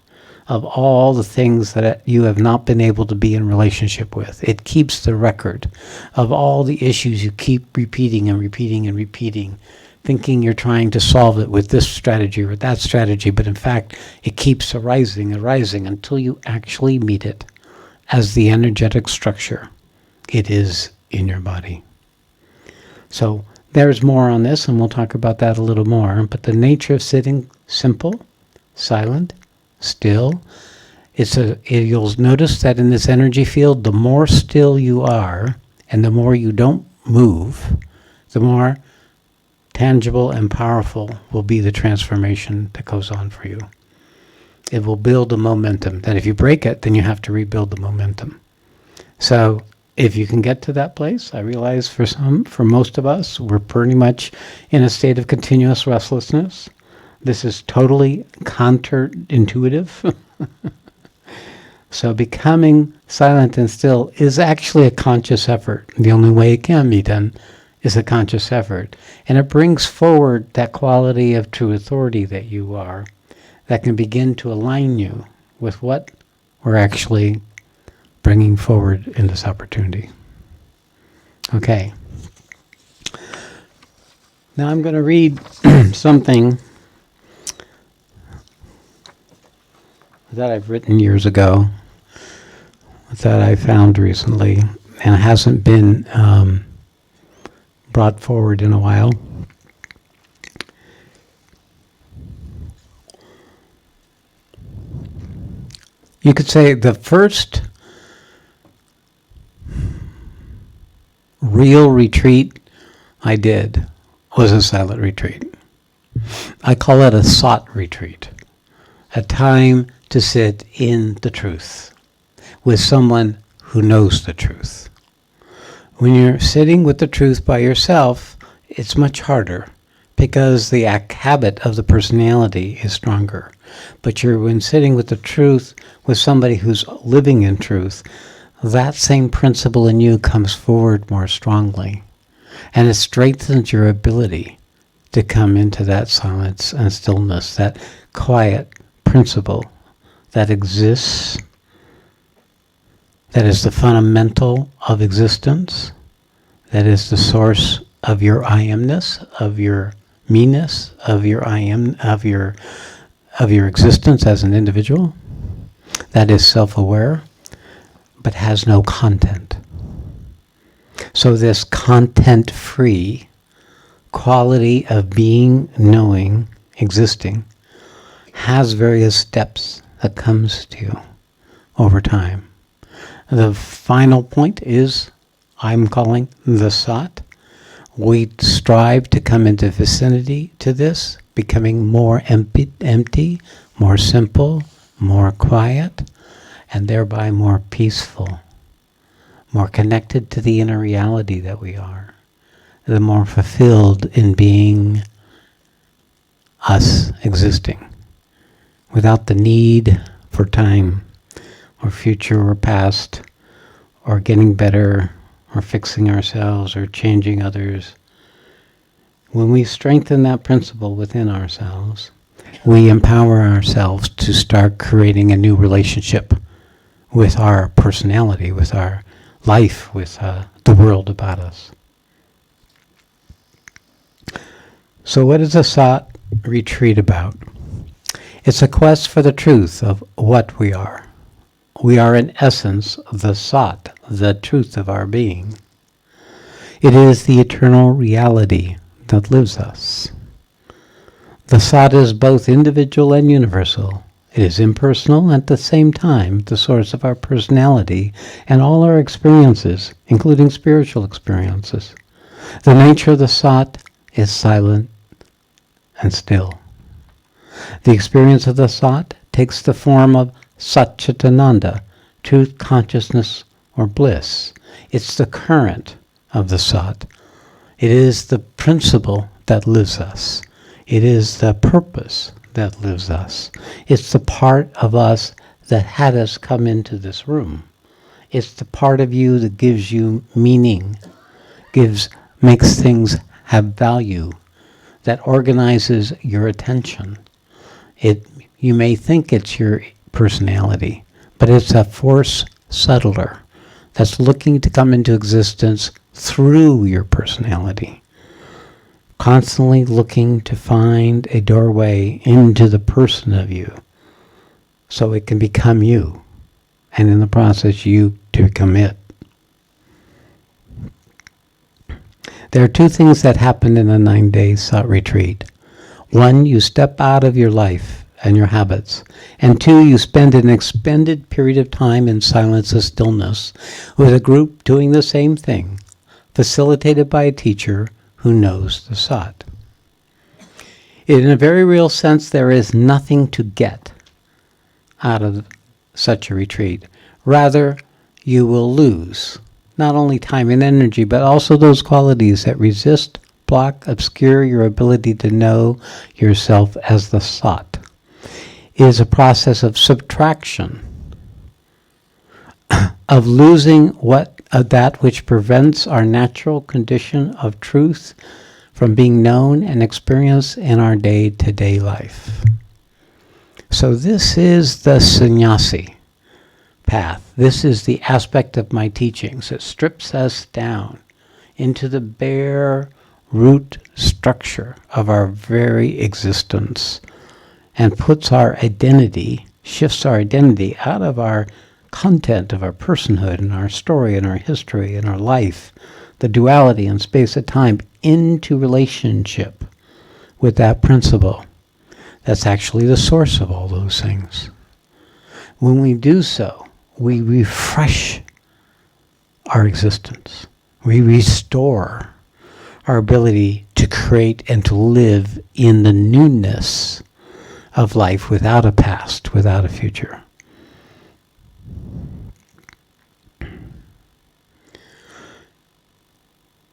of all the things that you have not been able to be in relationship with. It keeps the record of all the issues you keep repeating and repeating and repeating, thinking you're trying to solve it with this strategy or that strategy, but in fact, it keeps arising until you actually meet it as the energetic structure it is in your body. So there's more on this, and we'll talk about that a little more, but the nature of sitting, simple, silent, still. You'll notice that in this energy field, the more still you are and the more you don't move, the more tangible and powerful will be the transformation that goes on for you. It will build a momentum that if you break it, then you have to rebuild the momentum. So if you can get to that place, I realize for most of us, we're pretty much in a state of continuous restlessness. This is totally counterintuitive. So becoming silent and still is actually a conscious effort. The only way it can be done is a conscious effort. And it brings forward that quality of true authority that you are, that can begin to align you with what we're actually bringing forward in this opportunity. Okay. Now I'm going to read something that I've written years ago, that I found recently, and it hasn't been brought forward in a while. You could say the first real retreat I did was a silent retreat. I call it a sought retreat, a time to sit in the truth with someone who knows the truth. When you're sitting with the truth by yourself, it's much harder because the habit of the personality is stronger. But when sitting with the truth with somebody who's living in truth, that same principle in you comes forward more strongly. And it strengthens your ability to come into that silence and stillness, that quiet principle that exists, that is the fundamental of existence, that is the source of your I amness, of your me-ness, of your I am, of your existence as an individual, that is self-aware, but has no content. So this content-free quality of being, knowing, existing, has various steps that comes to you over time. The final point is, I'm calling the sought. We strive to come into vicinity to this, becoming more empty, more simple, more quiet, and thereby more peaceful, more connected to the inner reality that we are, the more fulfilled in being us existing, without the need for time, or future or past, or getting better, or fixing ourselves, or changing others. When we strengthen that principle within ourselves, we empower ourselves to start creating a new relationship with our personality, with our life, with the world about us. So what is a sought retreat about? It's a quest for the truth of what we are. We are in essence the sought, the truth of our being. It is the eternal reality that lives us. The sought is both individual and universal. It is impersonal and at the same time the source of our personality and all our experiences, including spiritual experiences. The nature of the sought is silent and still. The experience of the sought takes the form of Satchitananda, truth, consciousness, or bliss. It's the current of the sought. It is the principle that lives us. It is the purpose that lives us. It's the part of us that had us come into this room. It's the part of you that gives you meaning, makes things have value, that organizes your attention. You may think it's your personality, but it's a force subtler that's looking to come into existence through your personality, constantly looking to find a doorway into the person of you so it can become you, and in the process you to become it. There are two things that happen in a 9-day sought retreat. One, you step out of your life and your habits. And two, you spend an expended period of time in silence and stillness with a group doing the same thing, facilitated by a teacher who knows the sought. In a very real sense, there is nothing to get out of such a retreat. Rather, you will lose not only time and energy, but also those qualities that resist, block, obscure your ability to know yourself as the sought. It is a process of subtraction, of losing that which prevents our natural condition of truth from being known and experienced in our day-to-day life. So this is the sannyasi path. This is the aspect of my teachings. It strips us down into the bare root structure of our very existence and puts our identity, shifts our identity out of our content of our personhood and our story and our history and our life, the duality in space and time, into relationship with that principle that's actually the source of all those things. When we do so, we refresh our existence. We restore our ability to create and to live in the newness of life without a past, without a future.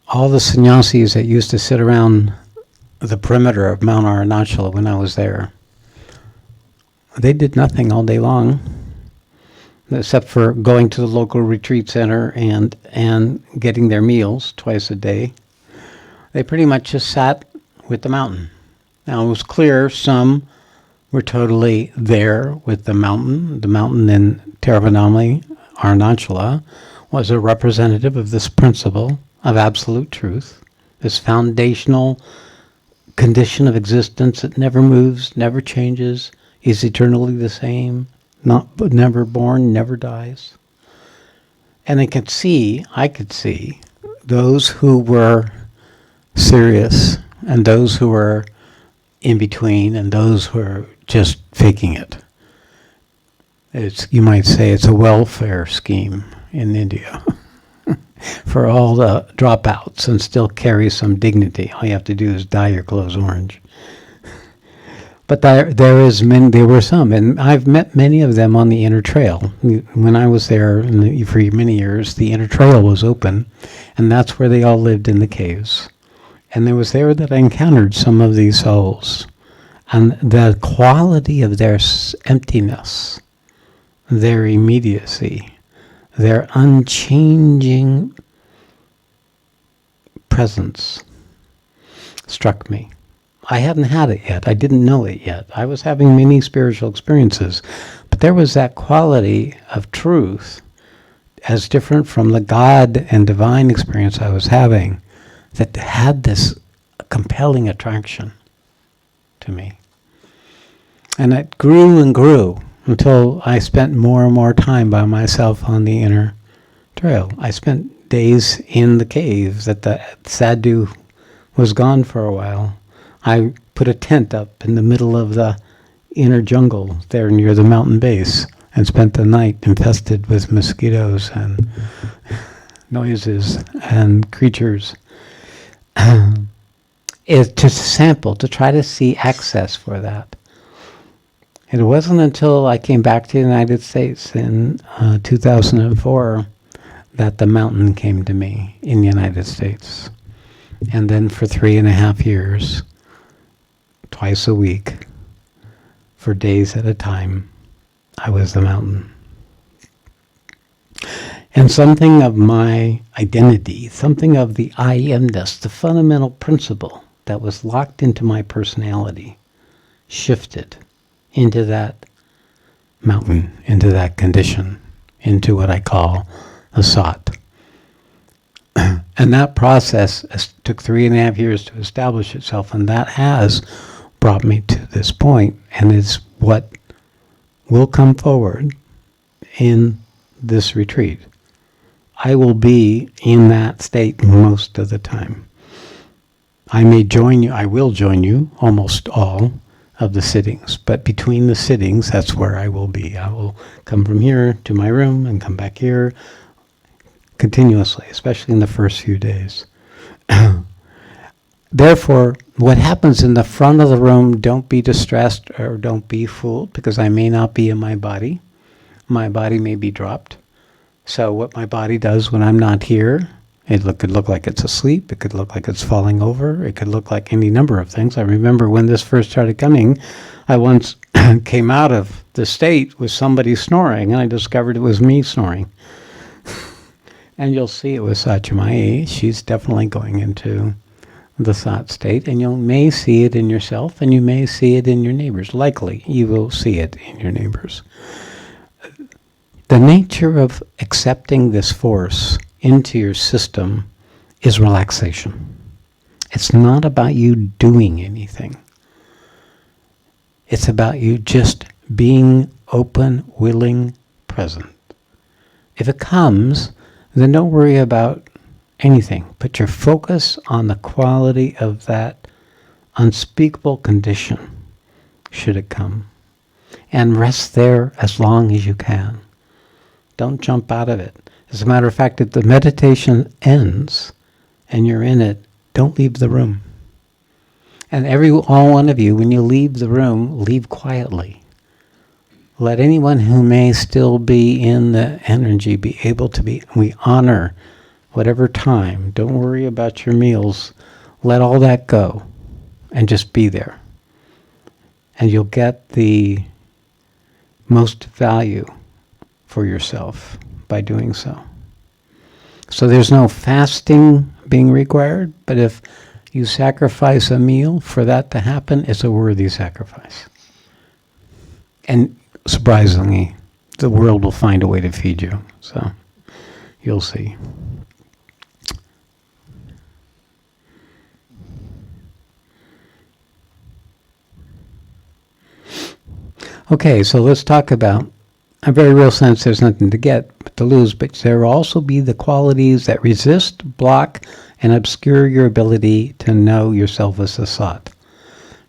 All the sannyasis that used to sit around the perimeter of Mount Arunachala when I was there, they did nothing all day long, except for going to the local retreat center and getting their meals twice a day. They pretty much just sat with the mountain. Now it was clear some were totally there with the mountain. The mountain in Tiruvannamalai, Arunachala, was a representative of this principle of absolute truth, this foundational condition of existence that never moves, never changes, is eternally the same, never born, never dies. And I could see those who were serious and those who were in between and those who were just faking it. You might say it's a welfare scheme in India for all the dropouts and still carry some dignity. All you have to do is dye your clothes orange. But there were some, and I've met many of them on the inner trail. When I was there for many years, the inner trail was open, and that's where they all lived in the caves. And it was there that I encountered some of these souls. And the quality of their emptiness, their immediacy, their unchanging presence struck me. I hadn't had it yet. I didn't know it yet. I was having many spiritual experiences. But there was that quality of truth, as different from the God and divine experience I was having, that had this compelling attraction to me. And it grew and grew until I spent more and more time by myself on the inner trail. I spent days in the cave that the sadhu was gone for a while. I put a tent up in the middle of the inner jungle there near the mountain base and spent the night infested with mosquitoes and noises and creatures. To sample, to try to see access for that. It wasn't until I came back to the United States in 2004 that the mountain came to me in the United States. And then for 3.5 years, twice a week, for days at a time, I was the mountain. And something of my identity, something of the I amness, the fundamental principle that was locked into my personality, shifted into that mountain, into that condition, into what I call a sought. And that process took 3.5 years to establish itself, and that has brought me to this point, and is what will come forward in this retreat. I will be in that state most of the time. I will join you almost all of the sittings, but between the sittings, that's where I will be. I will come from here to my room and come back here continuously, especially in the first few days. Therefore, what happens in the front of the room, don't be distressed or don't be fooled, because I may not be in my body. My body may be dropped. So what my body does when I'm not here, could look like it's asleep. It could look like it's falling over. It could look like any number of things. I remember when this first started coming, I once came out of the state with somebody snoring, and I discovered it was me snoring. And you'll see it with Satyamai. She's definitely going into the thought state, and you may see it in yourself, and you may see it in your neighbors. Likely, you will see it in your neighbors. The nature of accepting this force into your system is relaxation. It's not about you doing anything. It's about you just being open, willing, present. If it comes, then don't worry about anything. Put your focus on the quality of that unspeakable condition, should it come. And rest there as long as you can. Don't jump out of it. As a matter of fact, if the meditation ends and you're in it, don't leave the room. And all one of you, when you leave the room, leave quietly. Let anyone who may still be in the energy be able to be. We honor whatever time. Don't worry about your meals. Let all that go and just be there. And you'll get the most value for yourself by doing so. So there's no fasting being required, but if you sacrifice a meal for that to happen, it's a worthy sacrifice. And surprisingly, the world will find a way to feed you. So you'll see. Okay, so let's talk about a very real sense. There's nothing to get but to lose, but there will also be the qualities that resist, block, and obscure your ability to know yourself as a thought.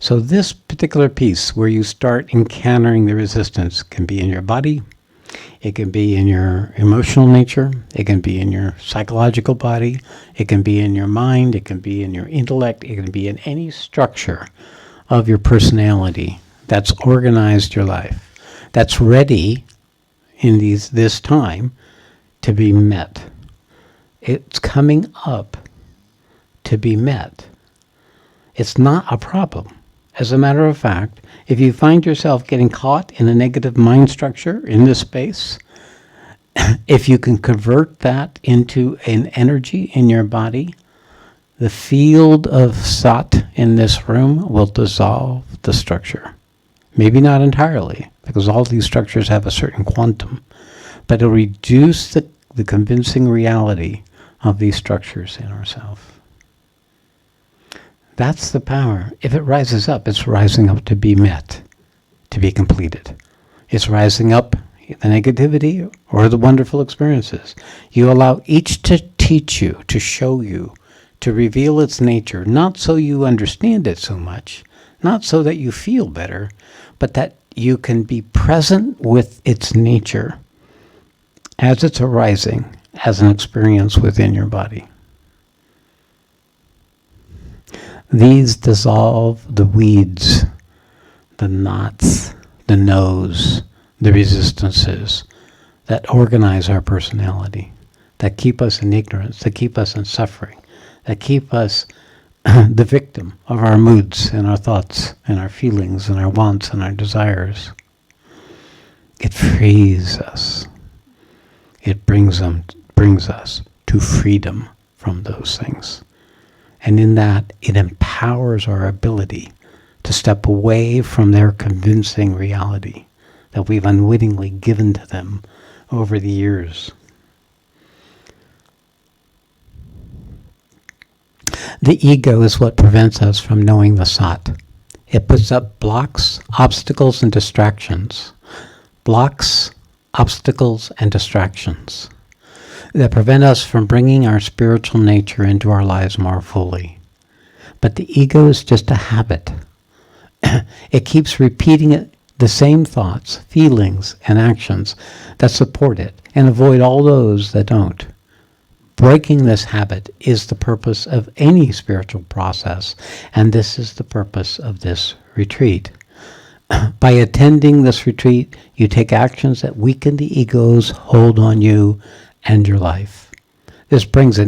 So this particular piece where you start encountering the resistance can be in your body, it can be in your emotional nature, it can be in your psychological body, it can be in your mind, it can be in your intellect, it can be in any structure of your personality that's organized your life, that's ready in this time to be met. It's coming up to be met. It's not a problem. As a matter of fact, if you find yourself getting caught in a negative mind structure in this space, if you can convert that into an energy in your body, the field of Sat in this room will dissolve the structure. Maybe not entirely, because all these structures have a certain quantum, but it'll reduce the convincing reality of these structures in ourselves. That's the power. If it rises up, it's rising up to be met, to be completed. It's rising up the negativity or the wonderful experiences. You allow each to teach you, to show you, to reveal its nature, not so you understand it so much, not so that you feel better, but that you can be present with its nature as it's arising as an experience within your body. These dissolve the weeds, the knots, the no's, the resistances that organize our personality, that keep us in ignorance, that keep us in suffering, that keep us the victim of our moods and our thoughts and our feelings and our wants and our desires. It frees us. It brings us to freedom from those things. And in that, it empowers our ability to step away from their convincing reality that we've unwittingly given to them over the years. The ego is what prevents us from knowing the Sat. It puts up blocks, obstacles, and distractions. Blocks, obstacles, and distractions that prevent us from bringing our spiritual nature into our lives more fully. But the ego is just a habit. It keeps repeating the same thoughts, feelings, and actions that support it and avoid all those that don't. Breaking this habit is the purpose of any spiritual process, and this is the purpose of this retreat. By attending this retreat, you take actions that weaken the ego's hold on you and your life. This brings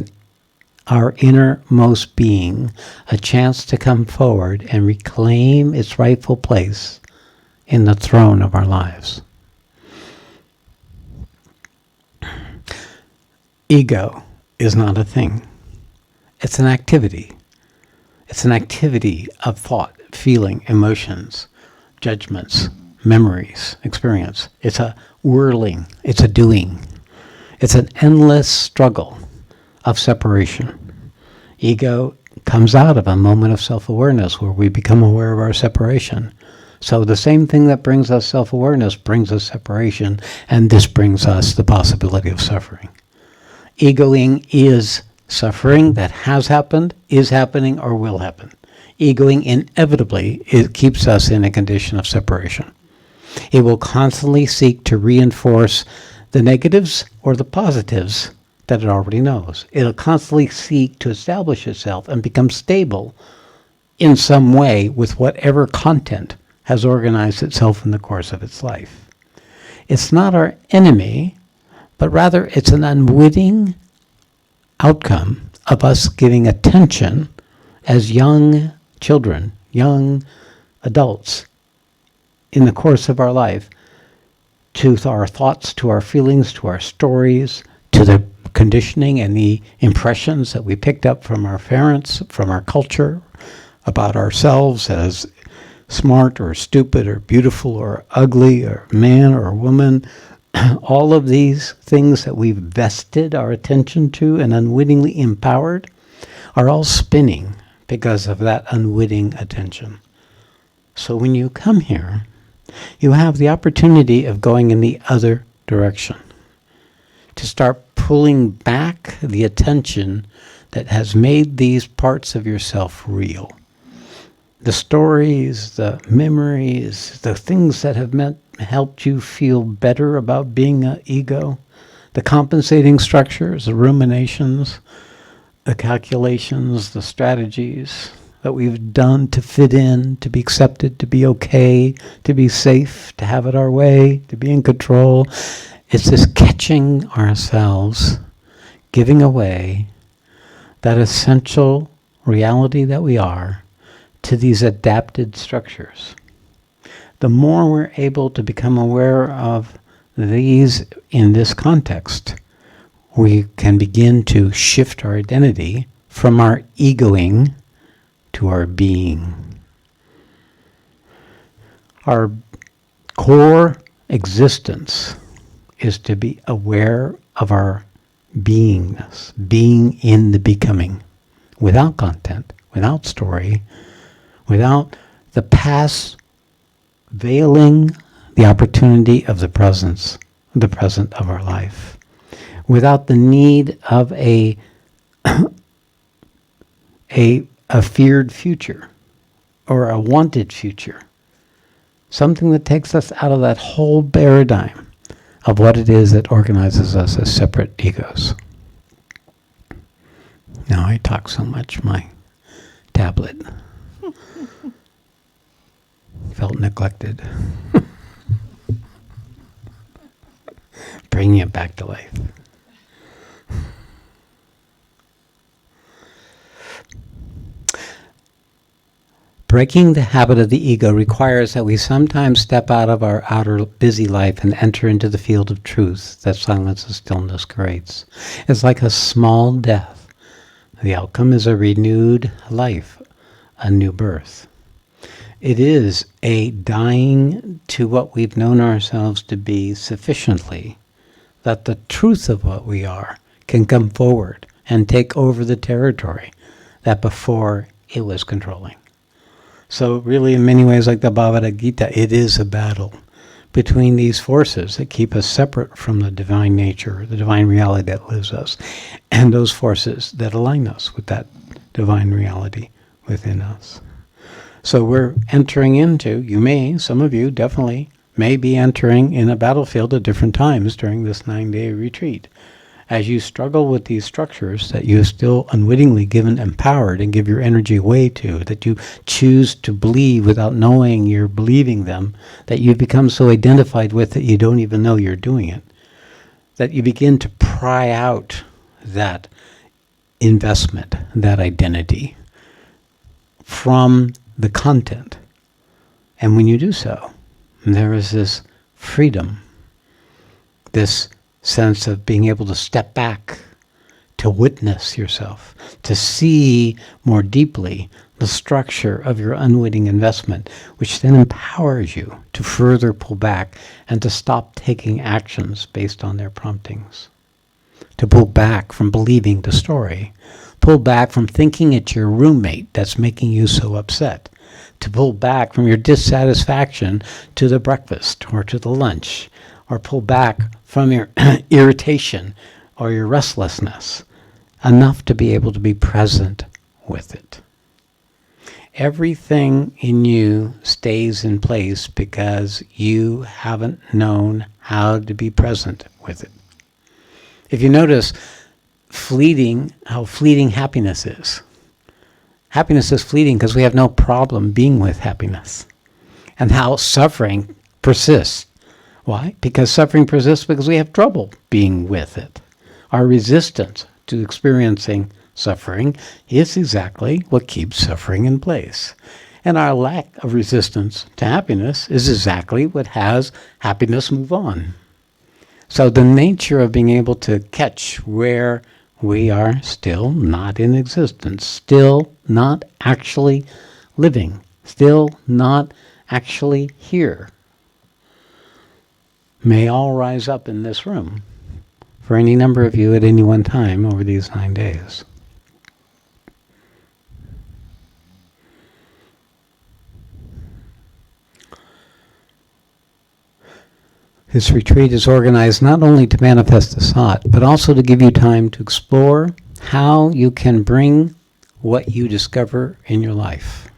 our innermost being a chance to come forward and reclaim its rightful place in the throne of our lives. Ego is not a thing. It's an activity. It's an activity of thought, feeling, emotions, judgments, memories, experience. It's a whirling. It's a doing. It's an endless struggle of separation. Ego comes out of a moment of self-awareness where we become aware of our separation. So the same thing that brings us self-awareness brings us separation, and this brings us the possibility of suffering. Egoing is suffering that has happened, is happening, or will happen. Egoing inevitably, it keeps us in a condition of separation. It will constantly seek to reinforce the negatives or the positives that it already knows. It'll constantly seek to establish itself and become stable in some way with whatever content has organized itself in the course of its life. It's not our enemy, but rather it's an unwitting outcome of us giving attention as young children, young adults in the course of our life to our thoughts, to our feelings, to our stories, to the conditioning and the impressions that we picked up from our parents, from our culture, about ourselves as smart or stupid or beautiful or ugly or man or woman. All of these things that we've vested our attention to and unwittingly empowered are all spinning because of that unwitting attention. So when you come here, you have the opportunity of going in the other direction, to start pulling back the attention that has made these parts of yourself real. The stories, the memories, the things that have helped you feel better about being an ego, the compensating structures, the ruminations, the calculations, the strategies that we've done to fit in, to be accepted, to be okay, to be safe, to have it our way, to be in control. It's this catching ourselves, giving away that essential reality that we are to these adapted structures. The more we're able to become aware of these in this context, we can begin to shift our identity from our egoing to our being. Our core existence is to be aware of our beingness, being in the becoming, without content, without story, without the past veiling the opportunity of the present of our life, without the need of a feared future or a wanted future, something that takes us out of that whole paradigm of what it is that organizes us as separate egos. Now I talk so much, my tablet felt neglected. Bringing it back to life. Breaking the habit of the ego requires that we sometimes step out of our outer busy life and enter into the field of truth that silence and stillness creates. It's like a small death. The outcome is a renewed life, a new birth. It is a dying to what we've known ourselves to be sufficiently that the truth of what we are can come forward and take over the territory that before it was controlling. So really, in many ways, like the Bhagavad Gita, it is a battle between these forces that keep us separate from the divine nature, the divine reality that lives us, and those forces that align us with that divine reality within us. So we're entering into, some of you definitely may be entering in a battlefield at different times during this 9-day retreat. As you struggle with these structures that you have still unwittingly given empowered and give your energy away to, that you choose to believe without knowing you're believing them, that you become so identified with that you don't even know you're doing it, that you begin to pry out that investment, that identity from the content. And when you do so, there is this freedom, this sense of being able to step back, to witness yourself, to see more deeply the structure of your unwitting investment, which then empowers you to further pull back and to stop taking actions based on their promptings. To pull back from believing the story. Pull back from thinking it's your roommate that's making you so upset. To pull back from your dissatisfaction to the breakfast or to the lunch. Or pull back from your irritation or your restlessness. Enough to be able to be present with it. Everything in you stays in place because you haven't known how to be present with it. If you notice how fleeting happiness is. Happiness is fleeting because we have no problem being with happiness. And how suffering persists. Why? Because suffering persists because we have trouble being with it. Our resistance to experiencing suffering is exactly what keeps suffering in place. And our lack of resistance to happiness is exactly what has happiness move on. So the nature of being able to catch where we are still not in existence, still not actually living, still not actually here, may all rise up in this room for any number of you at any one time over these 9 days. This retreat is organized not only to manifest the thought, but also to give you time to explore how you can bring what you discover in your life.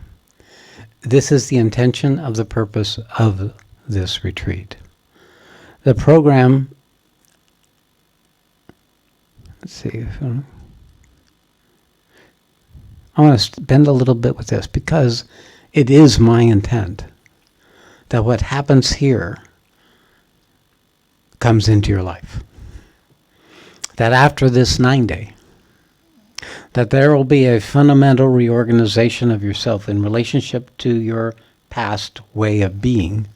This is the intention of the purpose of this retreat. The program, let's see, I want to bend a little bit with this because it is my intent that what happens here comes into your life. That after this 9-day, that there will be a fundamental reorganization of yourself in relationship to your past way of being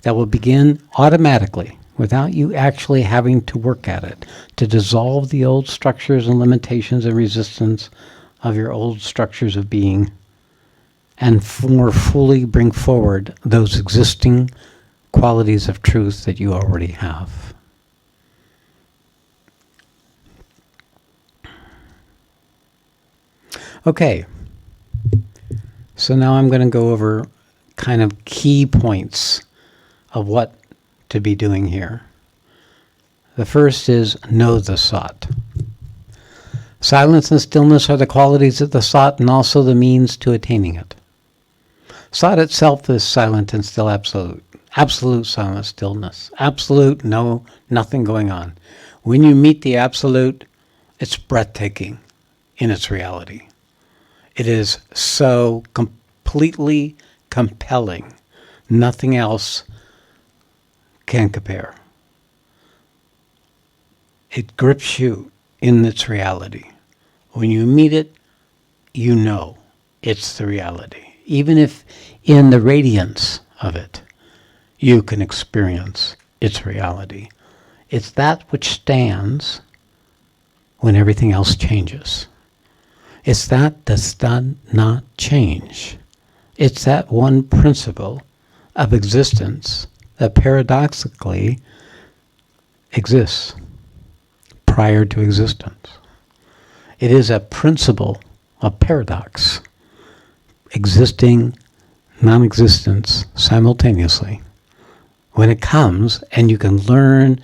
that will begin automatically, without you actually having to work at it, to dissolve the old structures and limitations and resistance of your old structures of being and more fully bring forward those existing qualities of truth that you already have. Okay, so now I'm going to go over kind of key points of what to be doing here. The first is know the thought. Silence and stillness are the qualities of the thought and also the means to attaining it. Thought itself is silent and still absolute. Absolute silence, stillness. Absolute, no, nothing going on. When you meet the absolute, it's breathtaking in its reality. It is so completely compelling. Nothing else can compare. It grips you in its reality. When you meet it, you know it's the reality. Even if in the radiance of it, you can experience its reality. It's that which stands when everything else changes. It's that does not change. It's that one principle of existence that paradoxically exists prior to existence. It is a principle of paradox, existing, non-existence simultaneously. When it comes and you can learn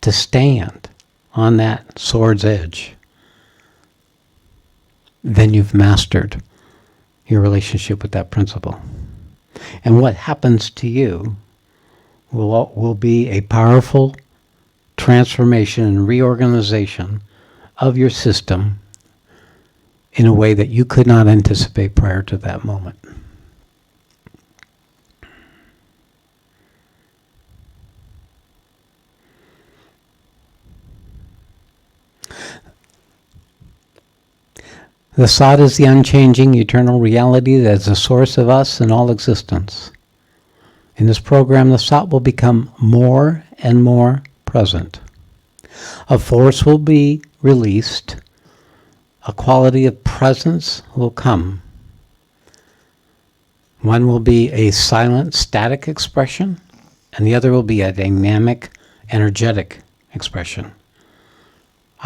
to stand on that sword's edge, then you've mastered your relationship with that principle. And what happens to you will be a powerful transformation and reorganization of your system in a way that you could not anticipate prior to that moment. The Sat is the unchanging, eternal reality that is the source of us and all existence. In this program, the Sat will become more and more present. A force will be released. A quality of presence will come. One will be a silent, static expression, and the other will be a dynamic, energetic expression.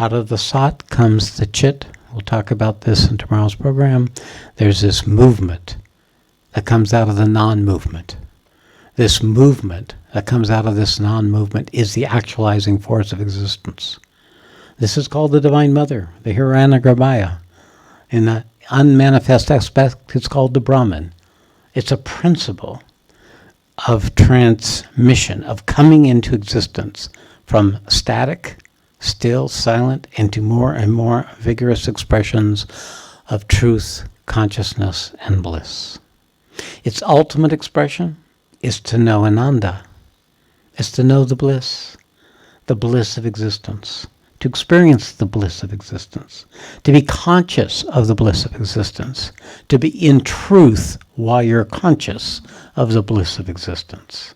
Out of the Sat comes the Chit. We'll talk about this in tomorrow's program. There's this movement that comes out of the non-movement. This movement that comes out of this non-movement is the actualizing force of existence. This is called the Divine Mother, the Hiranyagarbhaya. In the unmanifest aspect, it's called the Brahman. It's a principle of transmission, of coming into existence from static, still, silent, into more and more vigorous expressions of truth, consciousness, and bliss. Its ultimate expression is to know Ananda. It's to know the bliss of existence, to experience the bliss of existence, to be conscious of the bliss of existence, to be in truth while you're conscious of the bliss of existence.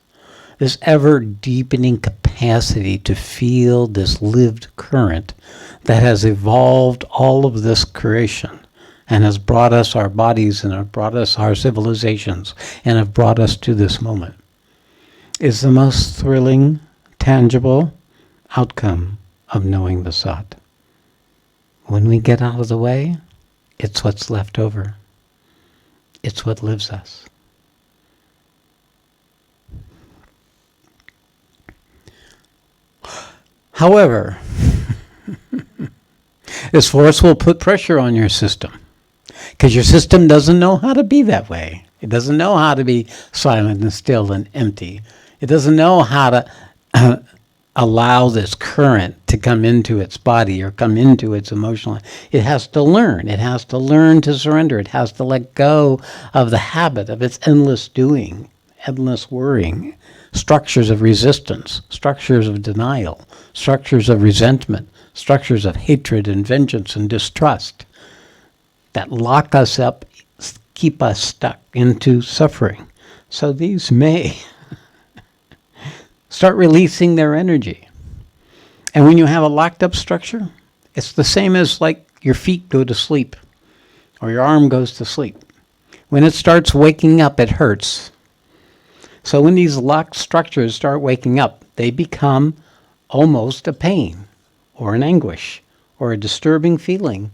This ever-deepening capacity to feel this lived current that has evolved all of this creation and has brought us our bodies and have brought us our civilizations and have brought us to this moment is the most thrilling, tangible outcome of knowing the Sat. When we get out of the way, it's what's left over. It's what lives us. However, this force will put pressure on your system because your system doesn't know how to be that way. It doesn't know how to be silent and still and empty. It doesn't know how to allow this current to come into its body or come into its emotional. It has to learn. It has to learn to surrender. It has to let go of the habit of its endless doing, endless worrying, structures of resistance, structures of denial, structures of resentment, structures of hatred and vengeance and distrust that lock us up, keep us stuck into suffering. So these may start releasing their energy. And when you have a locked up structure, it's the same as like your feet go to sleep or your arm goes to sleep. When it starts waking up, it hurts. So when these locked structures start waking up, they become almost a pain or an anguish or a disturbing feeling.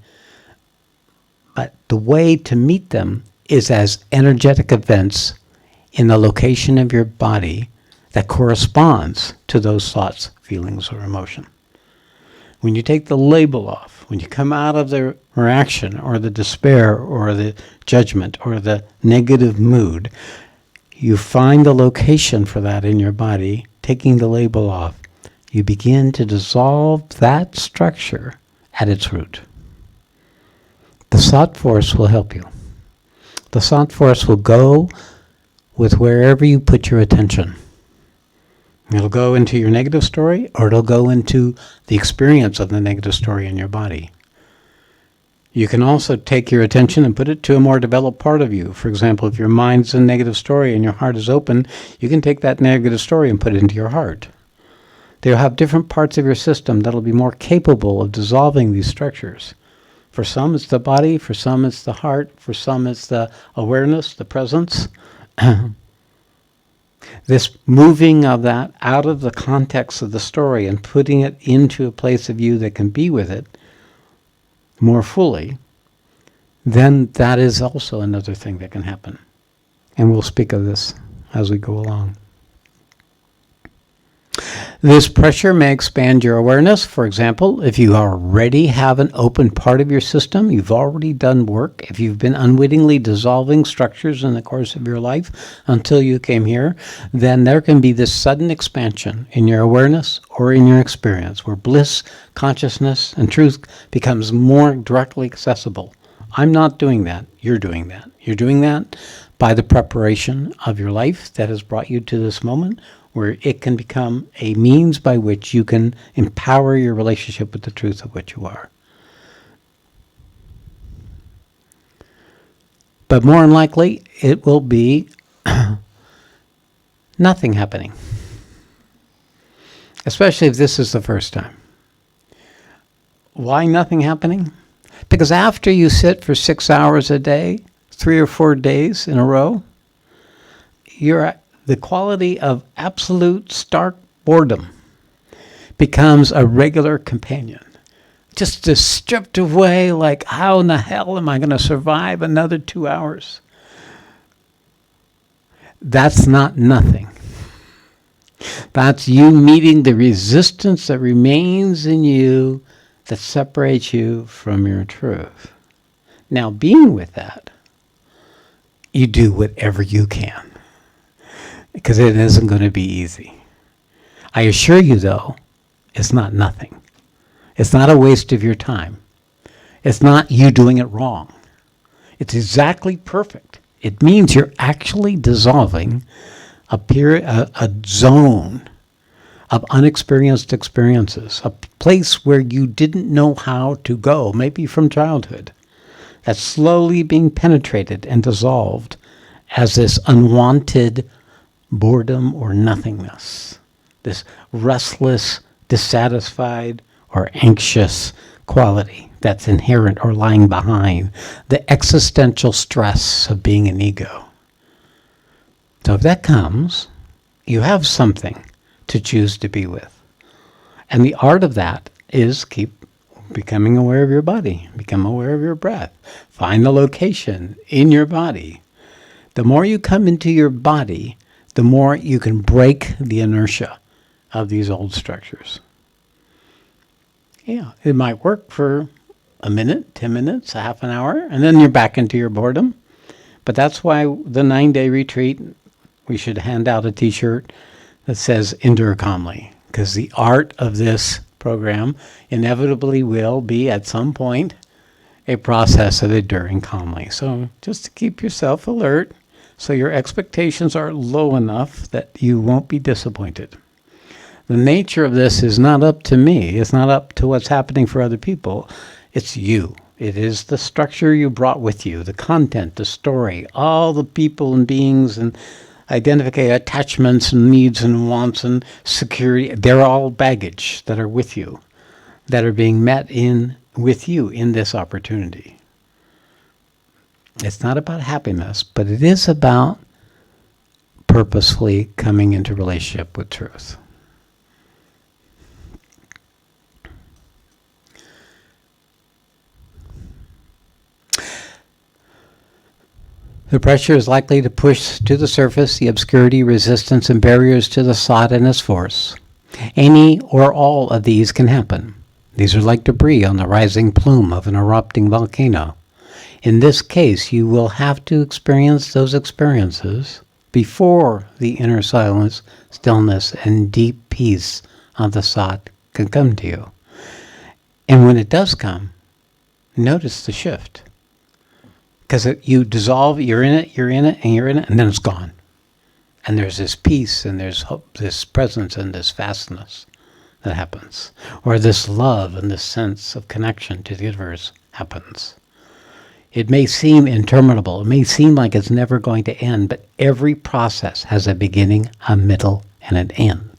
But the way to meet them is as energetic events in the location of your body that corresponds to those thoughts, feelings, or emotion. When you take the label off, when you come out of the reaction or the despair or the judgment or the negative mood, you find the location for that in your body, taking the label off. You begin to dissolve that structure at its root. The Sat force will help you. The Sat force will go with wherever you put your attention. It'll go into your negative story, or it'll go into the experience of the negative story in your body. You can also take your attention and put it to a more developed part of you. For example, if your mind's a negative story and your heart is open, you can take that negative story and put it into your heart. They'll have different parts of your system that'll be more capable of dissolving these structures. For some, it's the body. For some, it's the heart. For some, it's the awareness, the presence. This moving of that out of the context of the story and putting it into a place of you that can be with it more fully, then that is also another thing that can happen. And we'll speak of this as we go along. This pressure may expand your awareness. For example, if you already have an open part of your system, you've already done work, if you've been unwittingly dissolving structures in the course of your life until you came here, then there can be this sudden expansion in your awareness or in your experience where bliss, consciousness, and truth becomes more directly accessible. I'm not doing that. You're doing that. You're doing that by the preparation of your life that has brought you to this moment, where it can become a means by which you can empower your relationship with the truth of what you are. But more than likely, it will be nothing happening. Especially if this is the first time. Why nothing happening? Because after you sit for 6 hours a day, 3 or 4 days in a row, the quality of absolute stark boredom becomes a regular companion. Just stripped away, like, how in the hell am I going to survive another 2 hours? That's not nothing. That's you meeting the resistance that remains in you that separates you from your truth. Now, being with that, you do whatever you can, because it isn't going to be easy. I assure you, though, it's not nothing. It's not a waste of your time. It's not you doing it wrong. It's exactly perfect. It means you're actually dissolving a zone of unexperienced experiences, a place where you didn't know how to go, maybe from childhood, that's slowly being penetrated and dissolved as this unwanted boredom or nothingness, this restless, dissatisfied, or anxious quality that's inherent or lying behind the existential stress of being an ego. So if that comes, you have something to choose to be with. And the art of that is keep becoming aware of your body, become aware of your breath, find the location in your body. The more you come into your body, the more you can break the inertia of these old structures. Yeah, it might work for a minute, 10 minutes, a half an hour, and then you're back into your boredom. But that's why the 9-day retreat, we should hand out a t-shirt that says endure calmly, because the art of this program inevitably will be at some point a process of enduring calmly. So just to keep yourself alert, so your expectations are low enough that you won't be disappointed. The nature of this is not up to me. It's not up to what's happening for other people. It's you. It is the structure you brought with you, the content, the story, all the people and beings and identify attachments and needs and wants and security. They're all baggage that are with you, that are being met in with you in this opportunity. It's not about happiness, but it is about purposefully coming into relationship with truth. The pressure is likely to push to the surface the obscurity, resistance, and barriers to the thought and its force. Any or all of these can happen. These are like debris on the rising plume of an erupting volcano. In this case, you will have to experience those experiences before the inner silence, stillness, and deep peace of the thought can come to you. And when it does come, notice the shift. Because you dissolve, you're in it, and then it's gone. And there's this peace, and there's hope, this presence, and this vastness that happens. Or this love and this sense of connection to the universe happens. It may seem interminable. It may seem like it's never going to end, but every process has a beginning, a middle, and an end.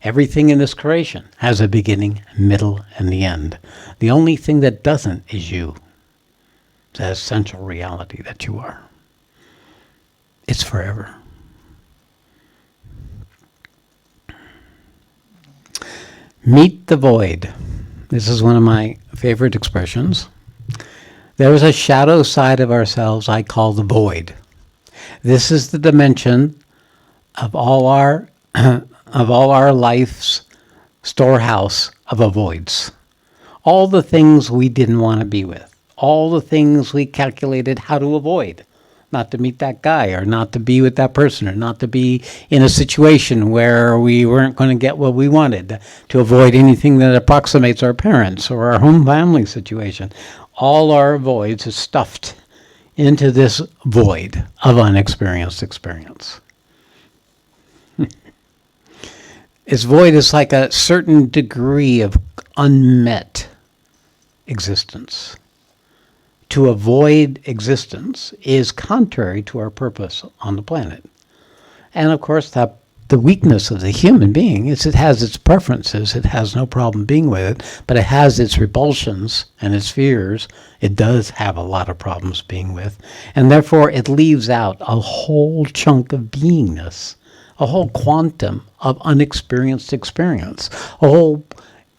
Everything in this creation has a beginning, middle, and the end. The only thing that doesn't is you. The essential reality that you are. It's forever. Meet the void. This is one of my favorite expressions. There is a shadow side of ourselves I call the void. This is the dimension of all our life's storehouse of avoids. All the things we didn't want to be with. All the things we calculated how to avoid. Not to meet that guy, or not to be with that person, or not to be in a situation where we weren't going to get what we wanted, to avoid anything that approximates our parents or our home family situation. All our voids are stuffed into this void of unexperienced experience. This void is like a certain degree of unmet existence. to avoid existence is contrary to our purpose on the planet. And of course, the weakness of the human being is it has its preferences. It has no problem being with it, but it has its repulsions and its fears. It does have a lot of problems being with. And therefore, it leaves out a whole chunk of beingness, a whole quantum of unexperienced experience, a whole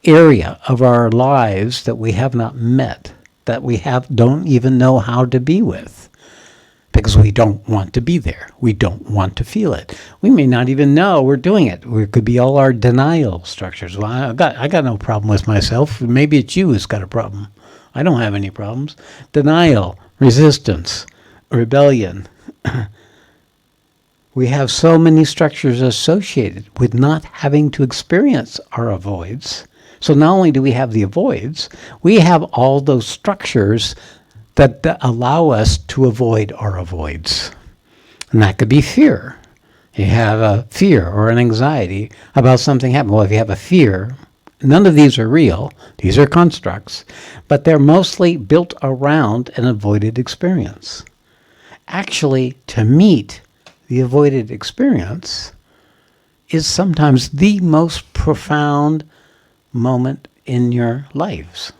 area of our lives that we have not met, that we don't even know how to be with. Because we don't want to be there. We don't want to feel it. We may not even know we're doing it. It could be all our denial structures. Well, I got no problem with myself. Maybe it's you who's got a problem. I don't have any problems. Denial, resistance, rebellion. We have so many structures associated with not having to experience our avoids. So not only do we have the avoids, we have all those structures that allow us to avoid our avoids. And that could be fear. You have a fear or an anxiety about something happening. Well, if you have a fear, none of these are real. These are constructs, but they're mostly built around an avoided experience. Actually, to meet the avoided experience is sometimes the most profound moment in your lives.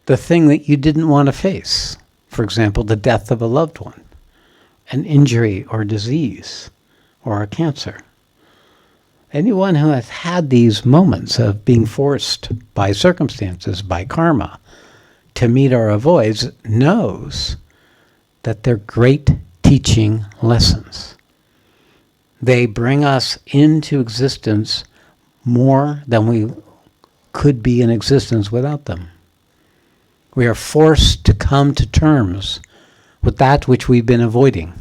The thing that you didn't want to face. For example, the death of a loved one, an injury or disease, or a cancer. Anyone who has had these moments of being forced by circumstances, by karma, to meet our avoids knows that they're great teaching lessons. They bring us into existence more than we could be in existence without them. We are forced to come to terms with that which we've been avoiding,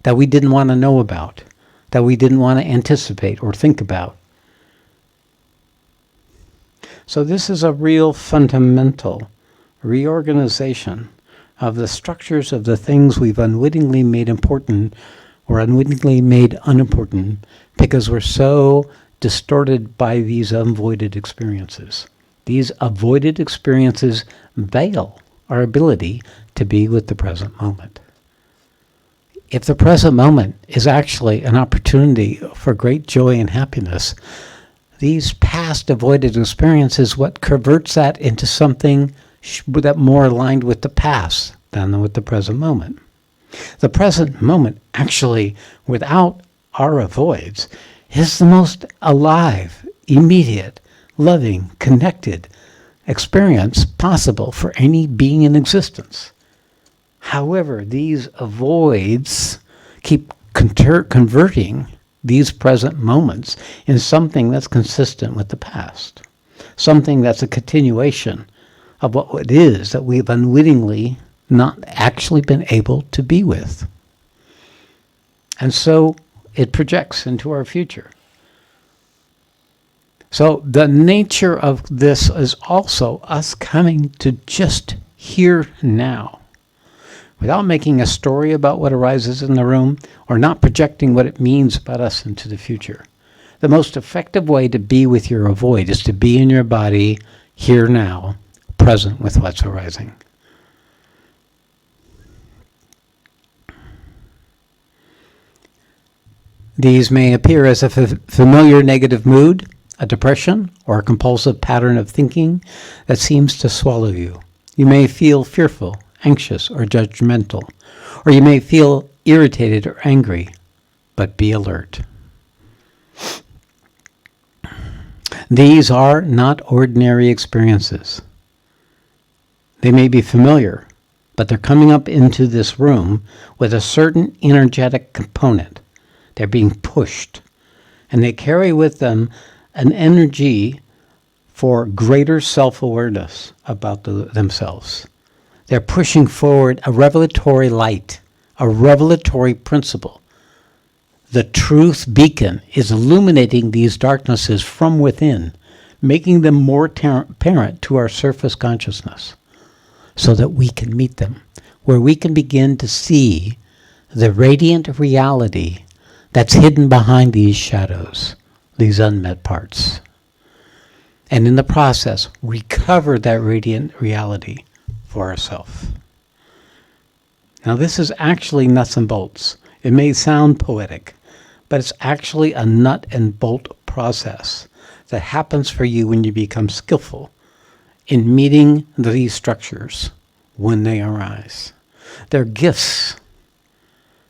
that we didn't want to know about, that we didn't want to anticipate or think about. So this is a real fundamental reorganization of the structures of the things we've unwittingly made important or unwittingly made unimportant because we're so distorted by these avoided experiences. These avoided experiences veil our ability to be with the present moment. If the present moment is actually an opportunity for great joy and happiness, these past avoided experiences, what converts that into something that more aligned with the past than with the present moment. The present moment, actually, without our avoids, is the most alive, immediate, loving, connected experience possible for any being in existence. However, these avoids keep converting these present moments into something that's consistent with the past, something that's a continuation of what it is that we've unwittingly not actually been able to be with. And so it projects into our future. So the nature of this is also us coming to just here now, without making a story about what arises in the room or not projecting what it means about us into the future. The most effective way to be with your avoid is to be in your body here now, present with what's arising. These may appear as a familiar negative mood, a depression, or a compulsive pattern of thinking that seems to swallow you. You may feel fearful, anxious, or judgmental, or you may feel irritated or angry, but be alert. These are not ordinary experiences. They may be familiar, but they're coming up into this room with a certain energetic component. They're being pushed, and they carry with them an energy for greater self-awareness about themselves. They're pushing forward a revelatory light, a revelatory principle. The truth beacon is illuminating these darknesses from within, making them more apparent to our surface consciousness, so that we can meet them, where we can begin to see the radiant reality that's hidden behind these shadows, these unmet parts. And in the process, recover that radiant reality for ourselves. Now, this is actually nuts and bolts. It may sound poetic, but it's actually a nut and bolt process that happens for you when you become skillful in meeting these structures when they arise. They're gifts.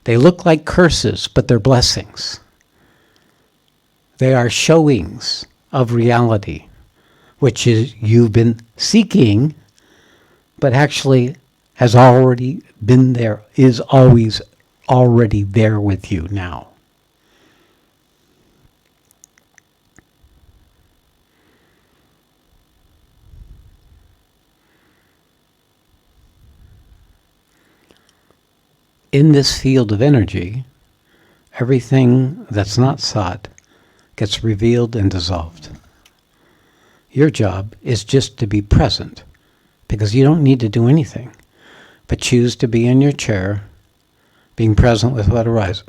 They look like curses, but they're blessings. They are showings of reality, which is you've been seeking, but actually has already been there, is always already there with you now. In this field of energy, everything that's not sought gets revealed and dissolved. Your job is just to be present, because you don't need to do anything but choose to be in your chair, being present with what arises.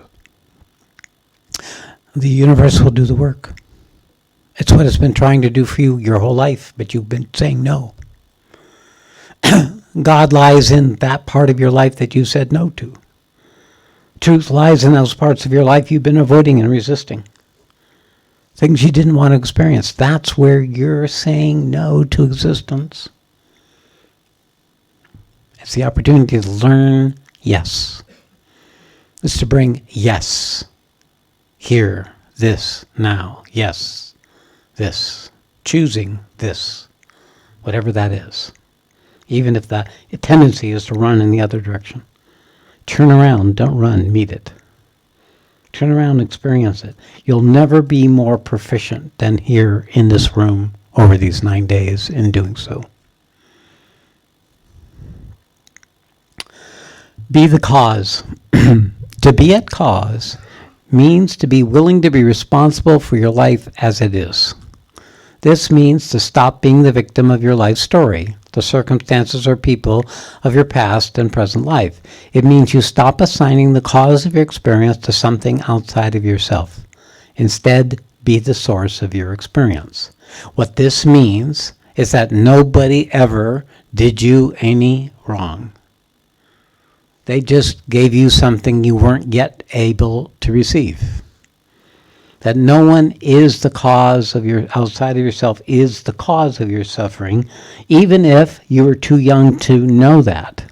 The universe will do the work. It's what it's been trying to do for you your whole life, but you've been saying no. God lies in that part of your life that you said no to. Truth lies in those parts of your life you've been avoiding and resisting. Things you didn't want to experience. That's where you're saying no to existence. It's the opportunity to learn yes. It's to bring yes. Here, this, now, yes, this. Choosing this, whatever that is. Even if the tendency is to run in the other direction. Turn around, don't run, meet it. Turn around and experience it. You'll never be more proficient than here in this room over these 9 days in doing so. Be the cause. To be at cause means to be willing to be responsible for your life as it is. This means to stop being the victim of your life story, the circumstances or people of your past and present life. It means you stop assigning the cause of your experience to something outside of yourself. Instead, be the source of your experience. What this means is that nobody ever did you any wrong. They just gave you something you weren't yet able to receive. That no one is the cause of your, outside of yourself, is the cause of your suffering, even if you were too young to know that.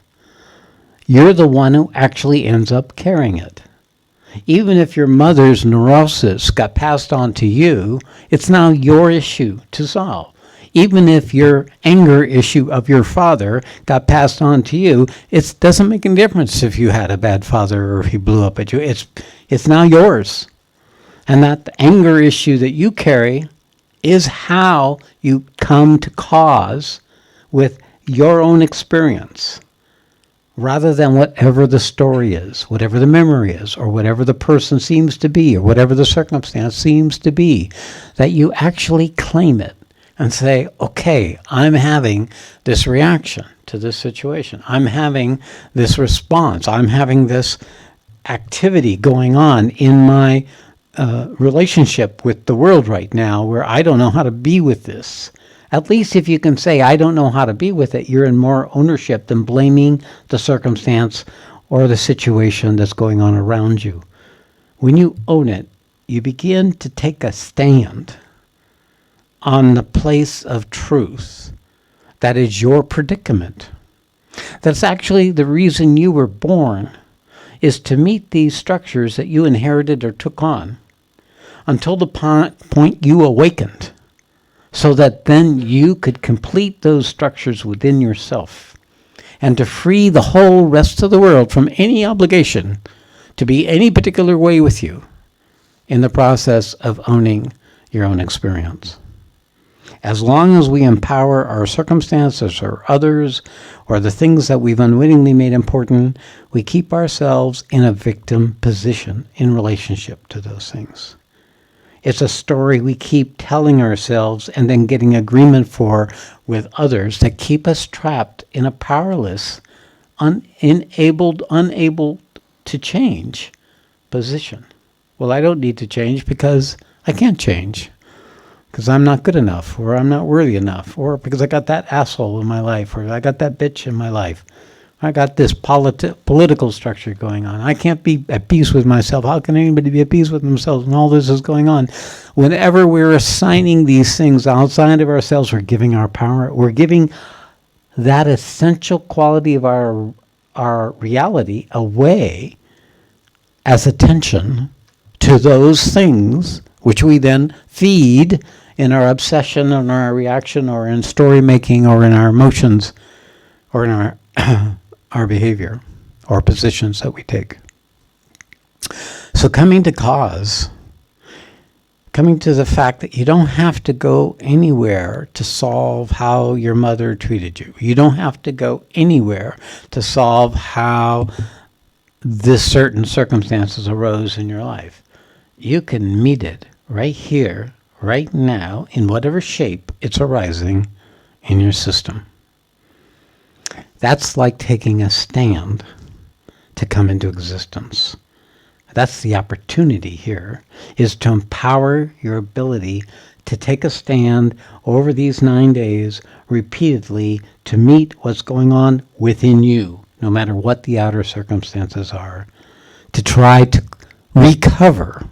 You're the one who actually ends up carrying it. Even if your mother's neurosis got passed on to you, it's now your issue to solve. Even if your anger issue of your father got passed on to you, it doesn't make any difference if you had a bad father or if he blew up at you. It's now yours. And that anger issue that you carry is how you come to cause with your own experience, rather than whatever the story is, whatever the memory is, or whatever the person seems to be, or whatever the circumstance seems to be, that you actually claim it and say, okay, I'm having this reaction to this situation. I'm having this response. I'm having this activity going on in my relationship with the world right now where I don't know how to be with this. At least if you can say, I don't know how to be with it, you're in more ownership than blaming the circumstance or the situation that's going on around you. When you own it, you begin to take a stand on the place of truth that is your predicament. That's actually the reason you were born, is to meet these structures that you inherited or took on until the point you awakened, so that then you could complete those structures within yourself and to free the whole rest of the world from any obligation to be any particular way with you in the process of owning your own experience. As long as we empower our circumstances or others or the things that we've unwittingly made important, we keep ourselves in a victim position in relationship to those things. It's a story we keep telling ourselves and then getting agreement for with others that keep us trapped in a powerless, unable to change position. Well, I don't need to change because I can't change. because I'm not good enough, or I'm not worthy enough, or because I got that asshole in my life, or I got that bitch in my life. I got this political structure going on. I can't be at peace with myself. How can anybody be at peace with themselves when all this is going on? Whenever we're assigning these things outside of ourselves, we're giving our power, we're giving that essential quality of our reality away as attention to those things, which we then feed in our obsession, in our reaction, or in story making, or in our emotions, or in our our behavior or positions that we take. So coming to cause, coming to the fact that you don't have to go anywhere to solve how your mother treated you. You don't have to go anywhere to solve how this certain circumstances arose in your life. You can meet it right here, right now, in whatever shape it's arising in your system. That's like taking a stand to come into existence. That's the opportunity here, is to empower your ability to take a stand over these 9 days repeatedly to meet what's going on within you, no matter what the outer circumstances are, to try to recover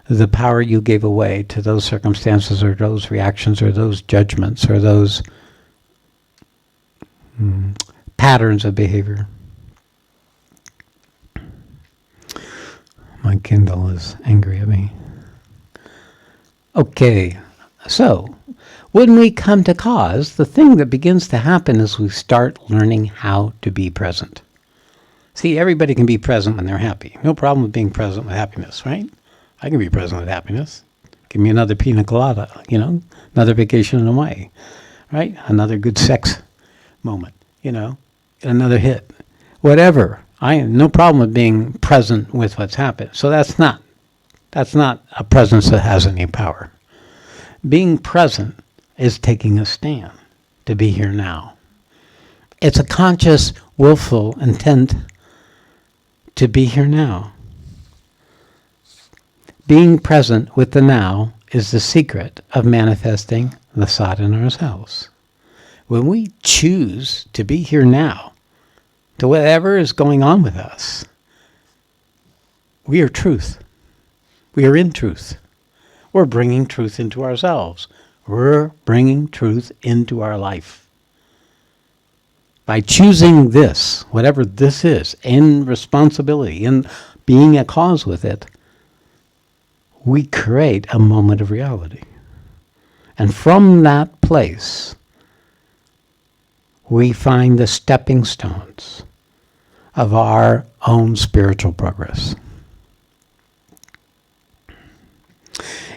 the power you gave away to those circumstances or those reactions or those judgments or those patterns of behavior. My Kindle is angry at me. Okay, so when we come to cause, the thing that begins to happen is we start learning how to be present. See, everybody can be present when they're happy. No problem with being present with happiness, right? I can be present with happiness. Give me another pina colada, another vacation in Hawaii, right? Another good sex moment, another hit, whatever. I have no problem with being present with what's happened. So that's not a presence that has any power. Being present is taking a stand to be here now. It's a conscious, willful intent to be here now. Being present with the now is the secret of manifesting the Sat in ourselves. When we choose to be here now, to whatever is going on with us, we are truth. We are in truth. We're bringing truth into ourselves. We're bringing truth into our life. By choosing this, whatever this is, in responsibility, in being a cause with it, we create a moment of reality. And from that place, we find the stepping stones of our own spiritual progress.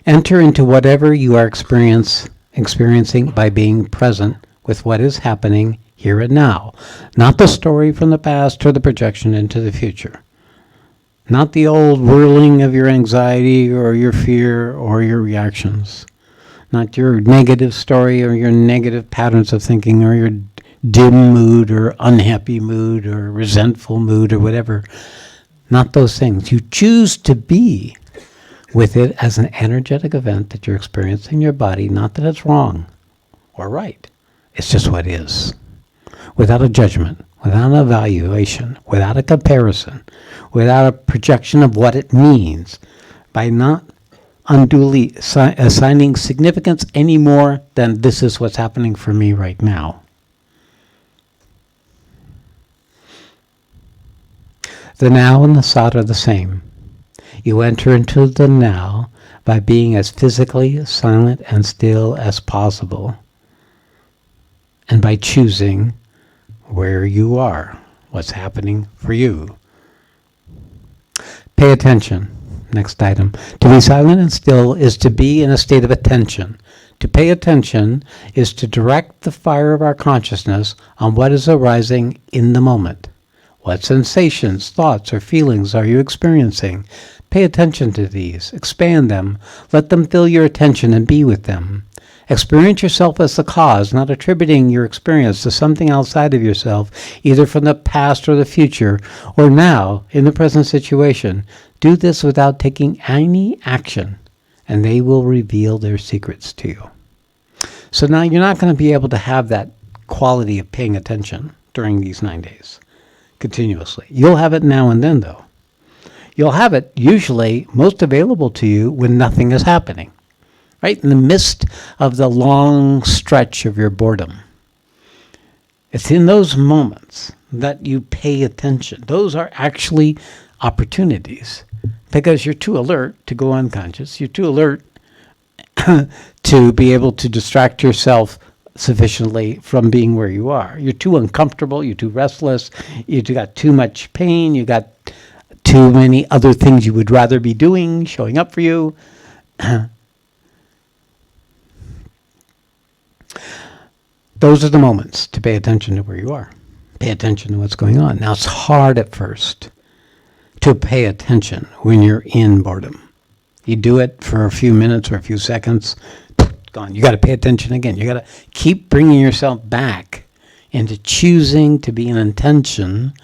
Enter into whatever you are experiencing by being present with what is happening here and now. Not the story from the past or the projection into the future. Not the old whirling of your anxiety or your fear or your reactions. Not your negative story or your negative patterns of thinking or your dim mood or unhappy mood or resentful mood or whatever. Not those things. You choose to be with it as an energetic event that you're experiencing in your body, not that it's wrong or right. It's just what is. Without a judgment, without an evaluation, without a comparison, without a projection of what it means, by not unduly assigning significance any more than this is what's happening for me right now. The now and the Sat are the same. You enter into the now by being as physically silent and still as possible, and by choosing where you are, what's happening for you. Pay attention. Next item. To be silent and still is to be in a state of attention. To pay attention is to direct the fire of our consciousness on what is arising in the moment. What sensations, thoughts, or feelings are you experiencing? Pay attention to these. Expand them. Let them fill your attention and be with them. Experience yourself as the cause, not attributing your experience to something outside of yourself, either from the past or the future, or now, in the present situation. Do this without taking any action, and they will reveal their secrets to you. So now you're not going to be able to have that quality of paying attention during these 9 days continuously. You'll have it now and then, though. You'll have it usually most available to you when nothing is happening, right? In the midst of the long stretch of your boredom. It's in those moments that you pay attention. Those are actually opportunities because you're too alert to go unconscious. You're too alert to be able to distract yourself sufficiently from being where you are. You're too uncomfortable. You're too restless. You got too much pain. You got too many other things you would rather be doing, showing up for you. Those are the moments to pay attention to where you are. Pay attention to what's going on. Now, it's hard at first to pay attention when you're in boredom. You do it for a few minutes or a few seconds, gone. You got to pay attention again. You got to keep bringing yourself back into choosing to be in intention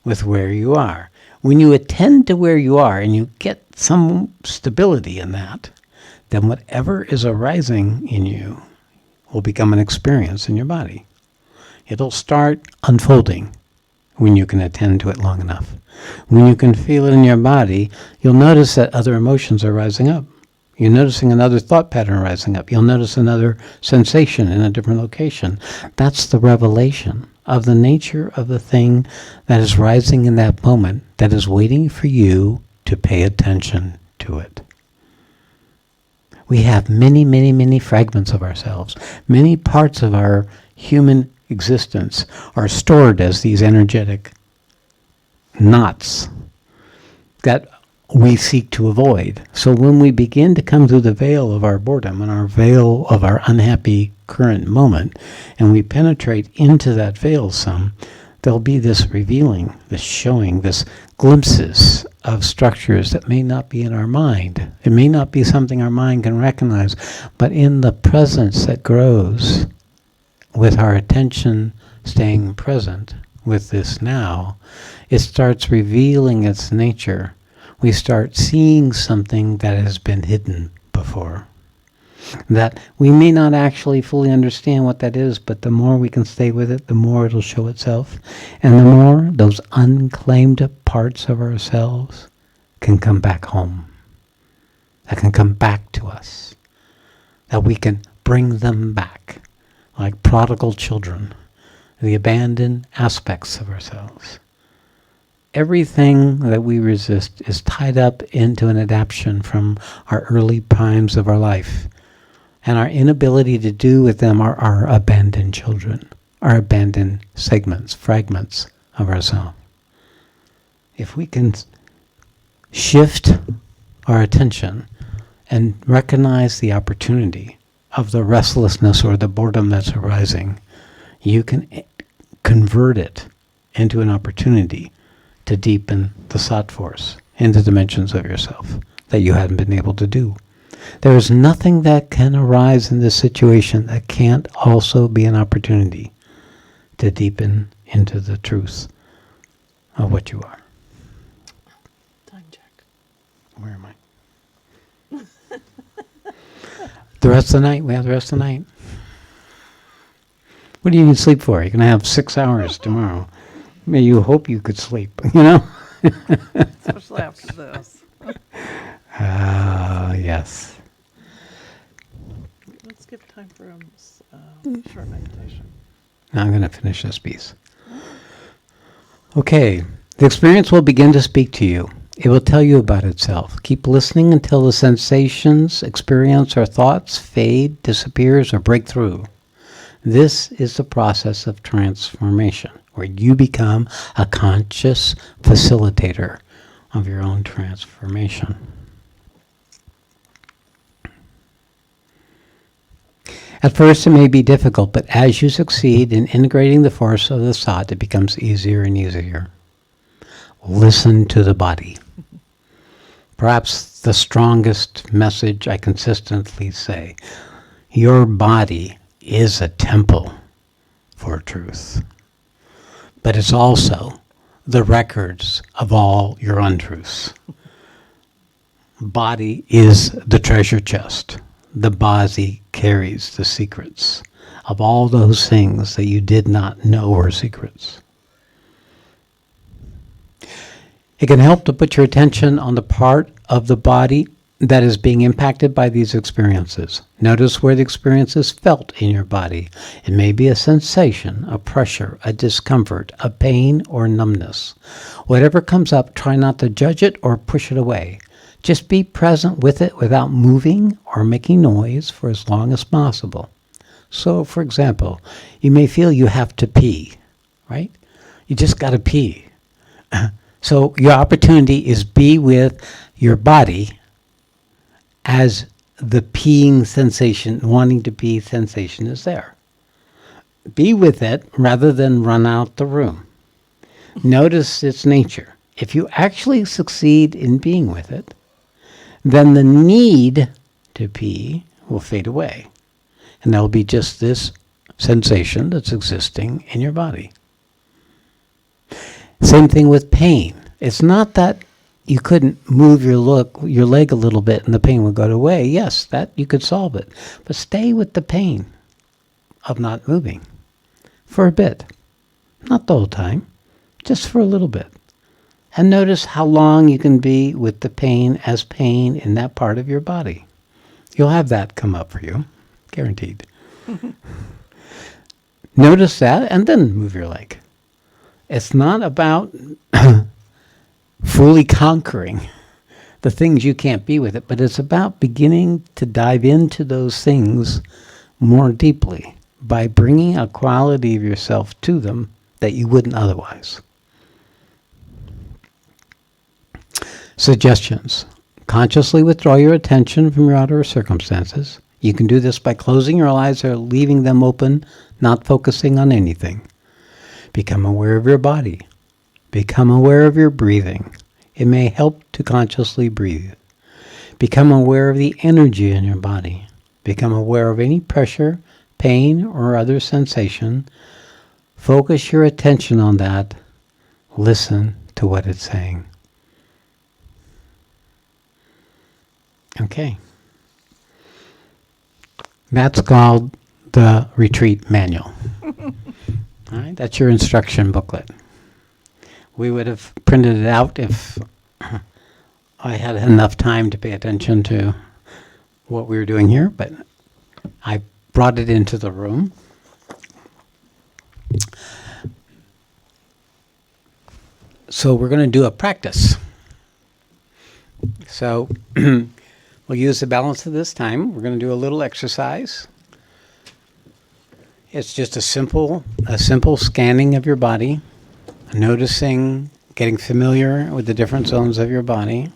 with where you are. When you attend to where you are and you get some stability in that, then whatever is arising in you will become an experience in your body. It'll start unfolding when you can attend to it long enough. When you can feel it in your body, you'll notice that other emotions are rising up. You're noticing another thought pattern rising up. You'll notice another sensation in a different location. That's the revelation of the nature of the thing that is rising in that moment that is waiting for you to pay attention to it. We have many, many, many fragments of ourselves. Many parts of our human existence are stored as these energetic knots that we seek to avoid. So when we begin to come through the veil of our boredom and our veil of our unhappy current moment, and we penetrate into that veil some, there'll be this revealing, this showing, this glimpses of structures that may not be in our mind. It may not be something our mind can recognize, but in the presence that grows with our attention staying present with this now, it starts revealing its nature. We start seeing something that has been hidden before. That we may not actually fully understand what that is, but the more we can stay with it, the more it'll show itself. And the more those unclaimed parts of ourselves can come back home. That can come back to us. That we can bring them back like prodigal children, the abandoned aspects of ourselves. Everything that we resist is tied up into an adaptation from our early times of our life. And our inability to do with them are our abandoned children, our abandoned segments, fragments of ourselves. If we can shift our attention and recognize the opportunity of the restlessness or the boredom that's arising, you can convert it into an opportunity to deepen the thought force into dimensions of yourself that you hadn't been able to do. There is nothing that can arise in this situation that can't also be an opportunity to deepen into the truth of what you are. Time check. Where am I? The rest of the night? We have the rest of the night. What do you need sleep for? You're going to have 6 hours tomorrow. May you hope you could sleep, you know? Especially after this. Yes. Let's give time for a short meditation. Now I'm going to finish this piece. Okay. The experience will begin to speak to you. It will tell you about itself. Keep listening until the sensations, experience, or thoughts fade, disappears, or break through. This is the process of transformation, where you become a conscious facilitator of your own transformation. At first it may be difficult, but as you succeed in integrating the force of the thought, it becomes easier and easier. Listen to the body. Perhaps the strongest message I consistently say. Your body is a temple for truth. But it's also the records of all your untruths. body is the treasure chest. The body carries the secrets of all those things that you did not know were secrets. It can help to put your attention on the part of the body that is being impacted by these experiences. Notice where the experience is felt in your body. It may be a sensation, a pressure, a discomfort, a pain, or numbness. Whatever comes up, try not to judge it or push it away. Just be present with it without moving or making noise for as long as possible. So, for example, you may feel you have to pee, right? You just got to pee. So your opportunity is be with your body as the peeing sensation, wanting to pee sensation is there. Be with it rather than run out the room. Notice its nature. If you actually succeed in being with it, then the need to pee will fade away. And there will be just this sensation that's existing in your body. Same thing with pain. It's not that you couldn't move your leg a little bit and the pain would go away. Yes, that you could solve it. But stay with the pain of not moving for a bit. Not the whole time, just for a little bit. And notice how long you can be with the pain as pain in that part of your body. You'll have that come up for you, guaranteed. Notice that and then move your leg. It's not about fully conquering the things you can't be with it, but it's about beginning to dive into those things more deeply by bringing a quality of yourself to them that you wouldn't otherwise. Suggestions. Consciously withdraw your attention from your outer circumstances. You can do this by closing your eyes or leaving them open, not focusing on anything. Become aware of your body. Become aware of your breathing. It may help to consciously breathe. Become aware of the energy in your body. Become aware of any pressure, pain, or other sensation. Focus your attention on that. Listen to what it's saying. Okay. That's called the retreat manual. All right, that's your instruction booklet. We would have printed it out if I had enough time to pay attention to what we were doing here, but I brought it into the room. So we're going to do a practice. So we'll use the balance of this time. We're going to do a little exercise. It's just a simple scanning of your body, noticing, getting familiar with the different zones of your body.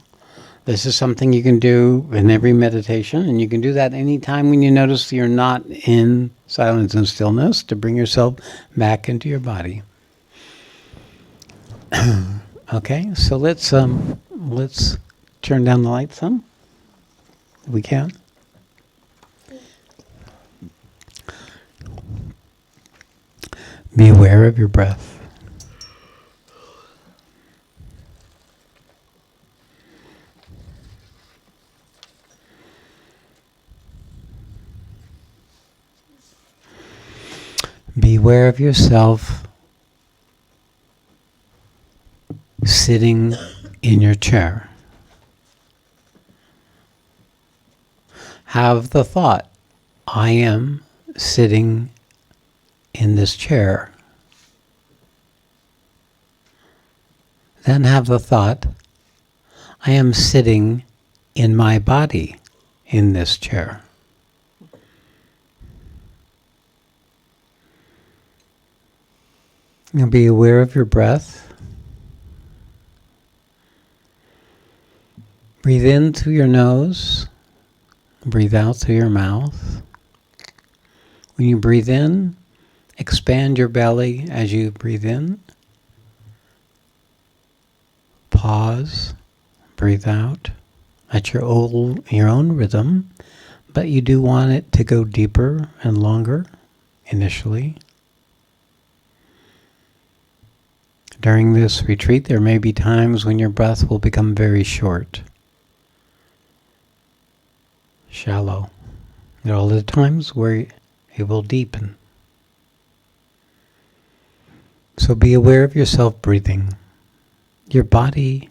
This is something you can do in every meditation, and you can do that anytime when you notice you're not in silence and stillness, to bring yourself back into your body. Okay, so let's turn down the light some, if we can. Be aware of your breath. Be aware of yourself sitting in your chair. Have the thought, I am sitting in this chair. Then have the thought, I am sitting in my body in this chair. Now be aware of your breath. Breathe in through your nose. Breathe out through your mouth. When you breathe in, expand your belly as you breathe in. Pause. Breathe out at your own rhythm, but you do want it to go deeper and longer initially. During this retreat, there may be times when your breath will become very short. shallow. There are other times where it will deepen. So be aware of yourself breathing. Your body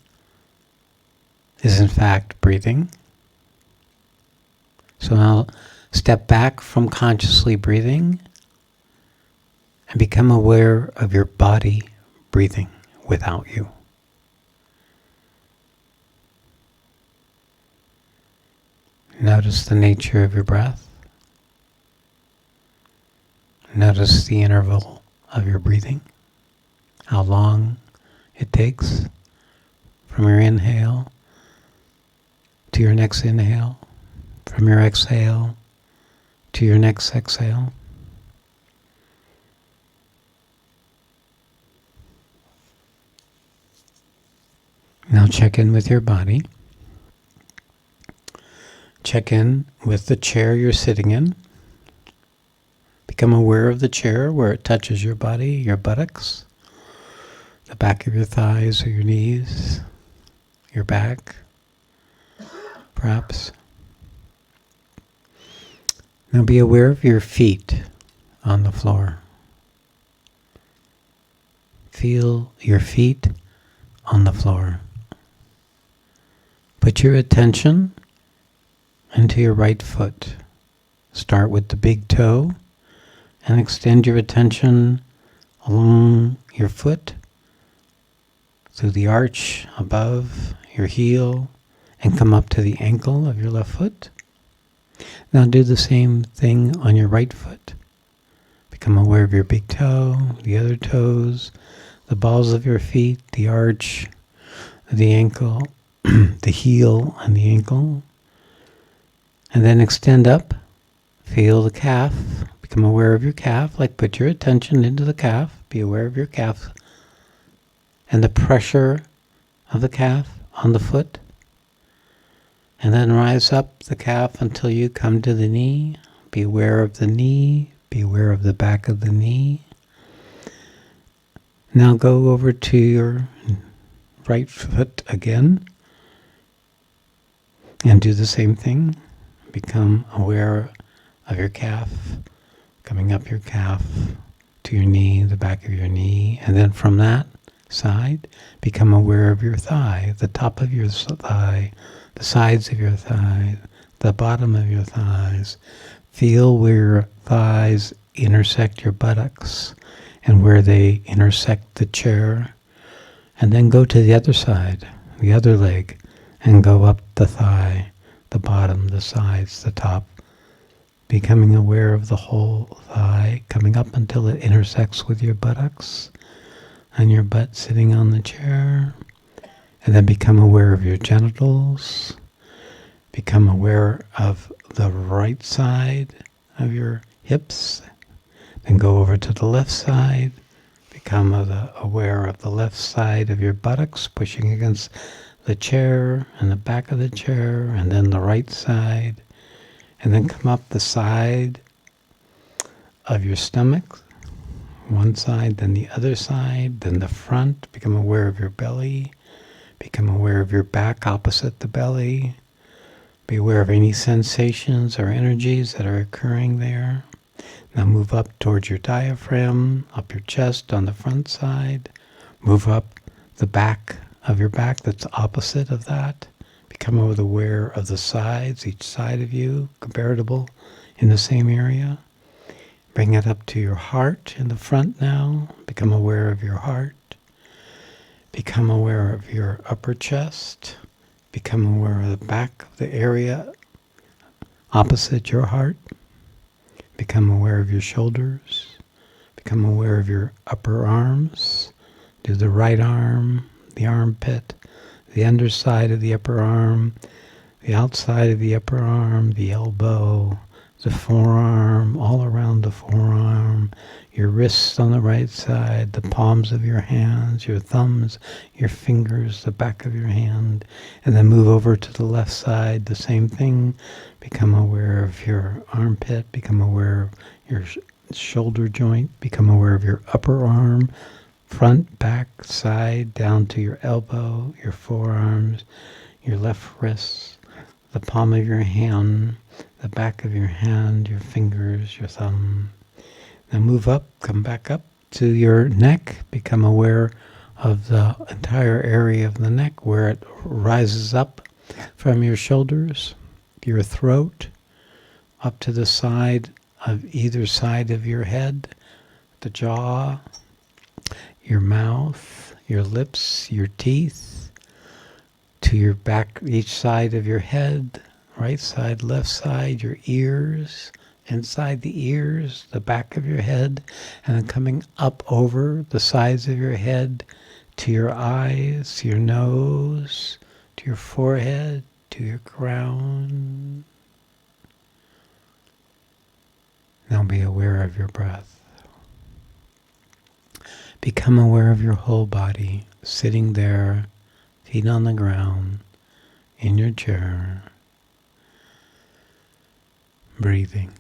is in fact breathing. So now step back from consciously breathing and become aware of your body breathing without you. Notice the nature of your breath. Notice the interval of your breathing, how long it takes from your inhale to your next inhale, from your exhale to your next exhale. Now check in with your body. Check in with the chair you're sitting in. Become aware of the chair where it touches your body, your buttocks, the back of your thighs or your knees, your back, perhaps. Now be aware of your feet on the floor. Feel your feet on the floor. Put your attention into your right foot. Start with the big toe and extend your attention along your foot through the arch above your heel and come up to the ankle of your left foot. Now do the same thing on your right foot. Become aware of your big toe, the other toes, the balls of your feet, the arch, the ankle, the heel and the ankle. And then extend up. Feel the calf. Become aware of your calf. Like put your attention into the calf. Be aware of your calf and the pressure of the calf on the foot. And then rise up the calf until you come to the knee. Be aware of the knee. Be aware of the back of the knee. Now go over to your right foot again and do the same thing. Become aware of your calf, coming up your calf to your knee, the back of your knee, and then from that side, become aware of your thigh, the top of your thigh, the sides of your thigh, the bottom of your thighs. Feel where your thighs intersect your buttocks and where they intersect the chair. And then go to the other side, the other leg, and go up the thigh, the bottom, the sides, the top. Becoming aware of the whole thigh, coming up until it intersects with your buttocks and your butt sitting on the chair. And then become aware of your genitals. Become aware of the right side of your hips. Then go over to the left side. Become aware of the left side of your buttocks pushing against the chair and the back of the chair, and then the right side. And then come up the side of your stomach, one side, then the other side, then the front. Become aware of your belly. Become aware of your back opposite the belly. Be aware of any sensations or energies that are occurring there. Now move up towards your diaphragm, up your chest on the front side. Move up the back of your back that's opposite of that. Become aware of the sides, each side of you, comparable in the same area. Bring it up to your heart in the front now. Become aware of your heart. Become aware of your upper chest. Become aware of the back of the area opposite your heart. Become aware of your shoulders. Become aware of your upper arms. Do the right arm, the armpit, the underside of the upper arm, the outside of the upper arm, the elbow, the forearm, all around the forearm, your wrists on the right side, the palms of your hands, your thumbs, your fingers, the back of your hand, and then move over to the left side, the same thing. Become aware of your armpit, become aware of your shoulder joint, become aware of your upper arm, front, back, side, down to your elbow, your forearms, your left wrist, the palm of your hand, the back of your hand, your fingers, your thumb. Then move up, come back up to your neck. Become aware of the entire area of the neck where it rises up from your shoulders, your throat, up to the side of either side of your head, the jaw, your mouth, your lips, your teeth, to your back, each side of your head, right side, left side, your ears, inside the ears, the back of your head, and then coming up over the sides of your head to your eyes, your nose, to your forehead, to your crown. Now be aware of your breath. Become aware of your whole body, sitting there, feet on the ground, in your chair, breathing.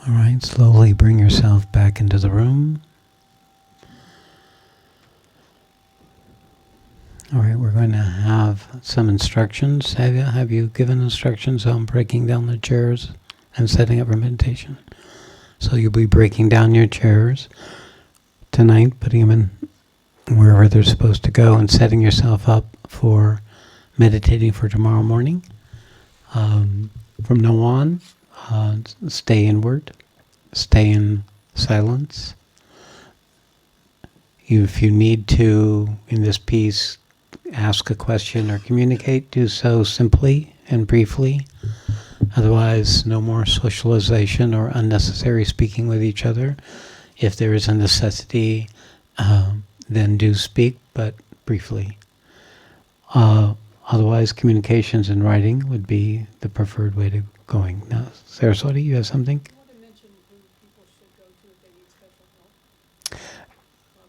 All right, slowly bring yourself back into the room. All right, we're going to have some instructions. Have you given instructions on breaking down the chairs and setting up for meditation? So you'll be breaking down your chairs tonight, putting them in wherever they're supposed to go, and setting yourself up for meditating for tomorrow morning. From now on, stay inward, stay in silence. If you need to, in this piece, ask a question or communicate, do so simply and briefly. Otherwise, no more socialization or unnecessary speaking with each other. If there is a necessity, then do speak, but briefly. Otherwise, communications in writing would be the preferred way to going. Now, Saraswati, you have something? I want to mention who people should go to if they need special help. While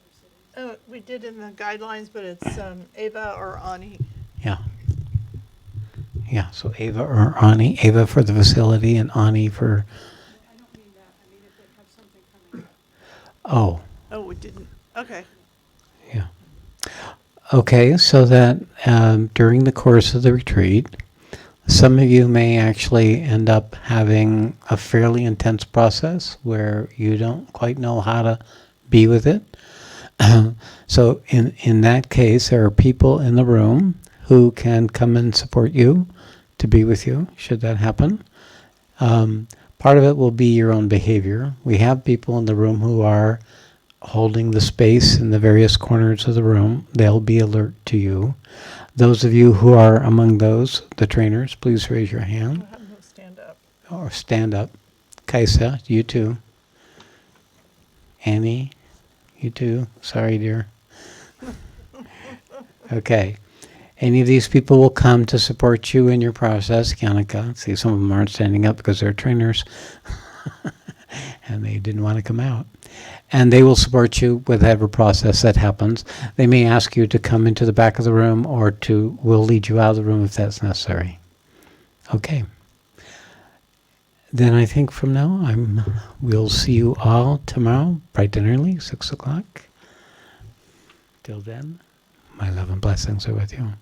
they're sitting. We did in the guidelines, but it's Ava or Ani. Yeah. Yeah, so Ava or Ani. Ava for the facility and Ani for... I don't mean that. I mean if they have something coming up. Oh, Oh, we didn't. Okay. yeah. Okay, so that during the course of the retreat, some of you may actually end up having a fairly intense process where you don't quite know how to be with it. So in that case, there are people in the room who can come and support you to be with you, should that happen. Part of it will be your own behavior. We have people in the room who are holding the space in the various corners of the room. They'll be alert to you. Those of you who are among those, the trainers, please raise your hand. I'll have them stand up. Or stand up. Kaisa, you too. Annie, you too. Sorry, dear. Okay. Any of these people will come to support you in your process. Yannicka, see, some of them aren't standing up because they're trainers and they didn't want to come out. And they will support you with whatever process that happens. They may ask you to come into the back of the room or will lead you out of the room if that's necessary. Okay. Then I think from now we'll see you all tomorrow, bright and early, 6 o'clock. Till then, my love and blessings are with you.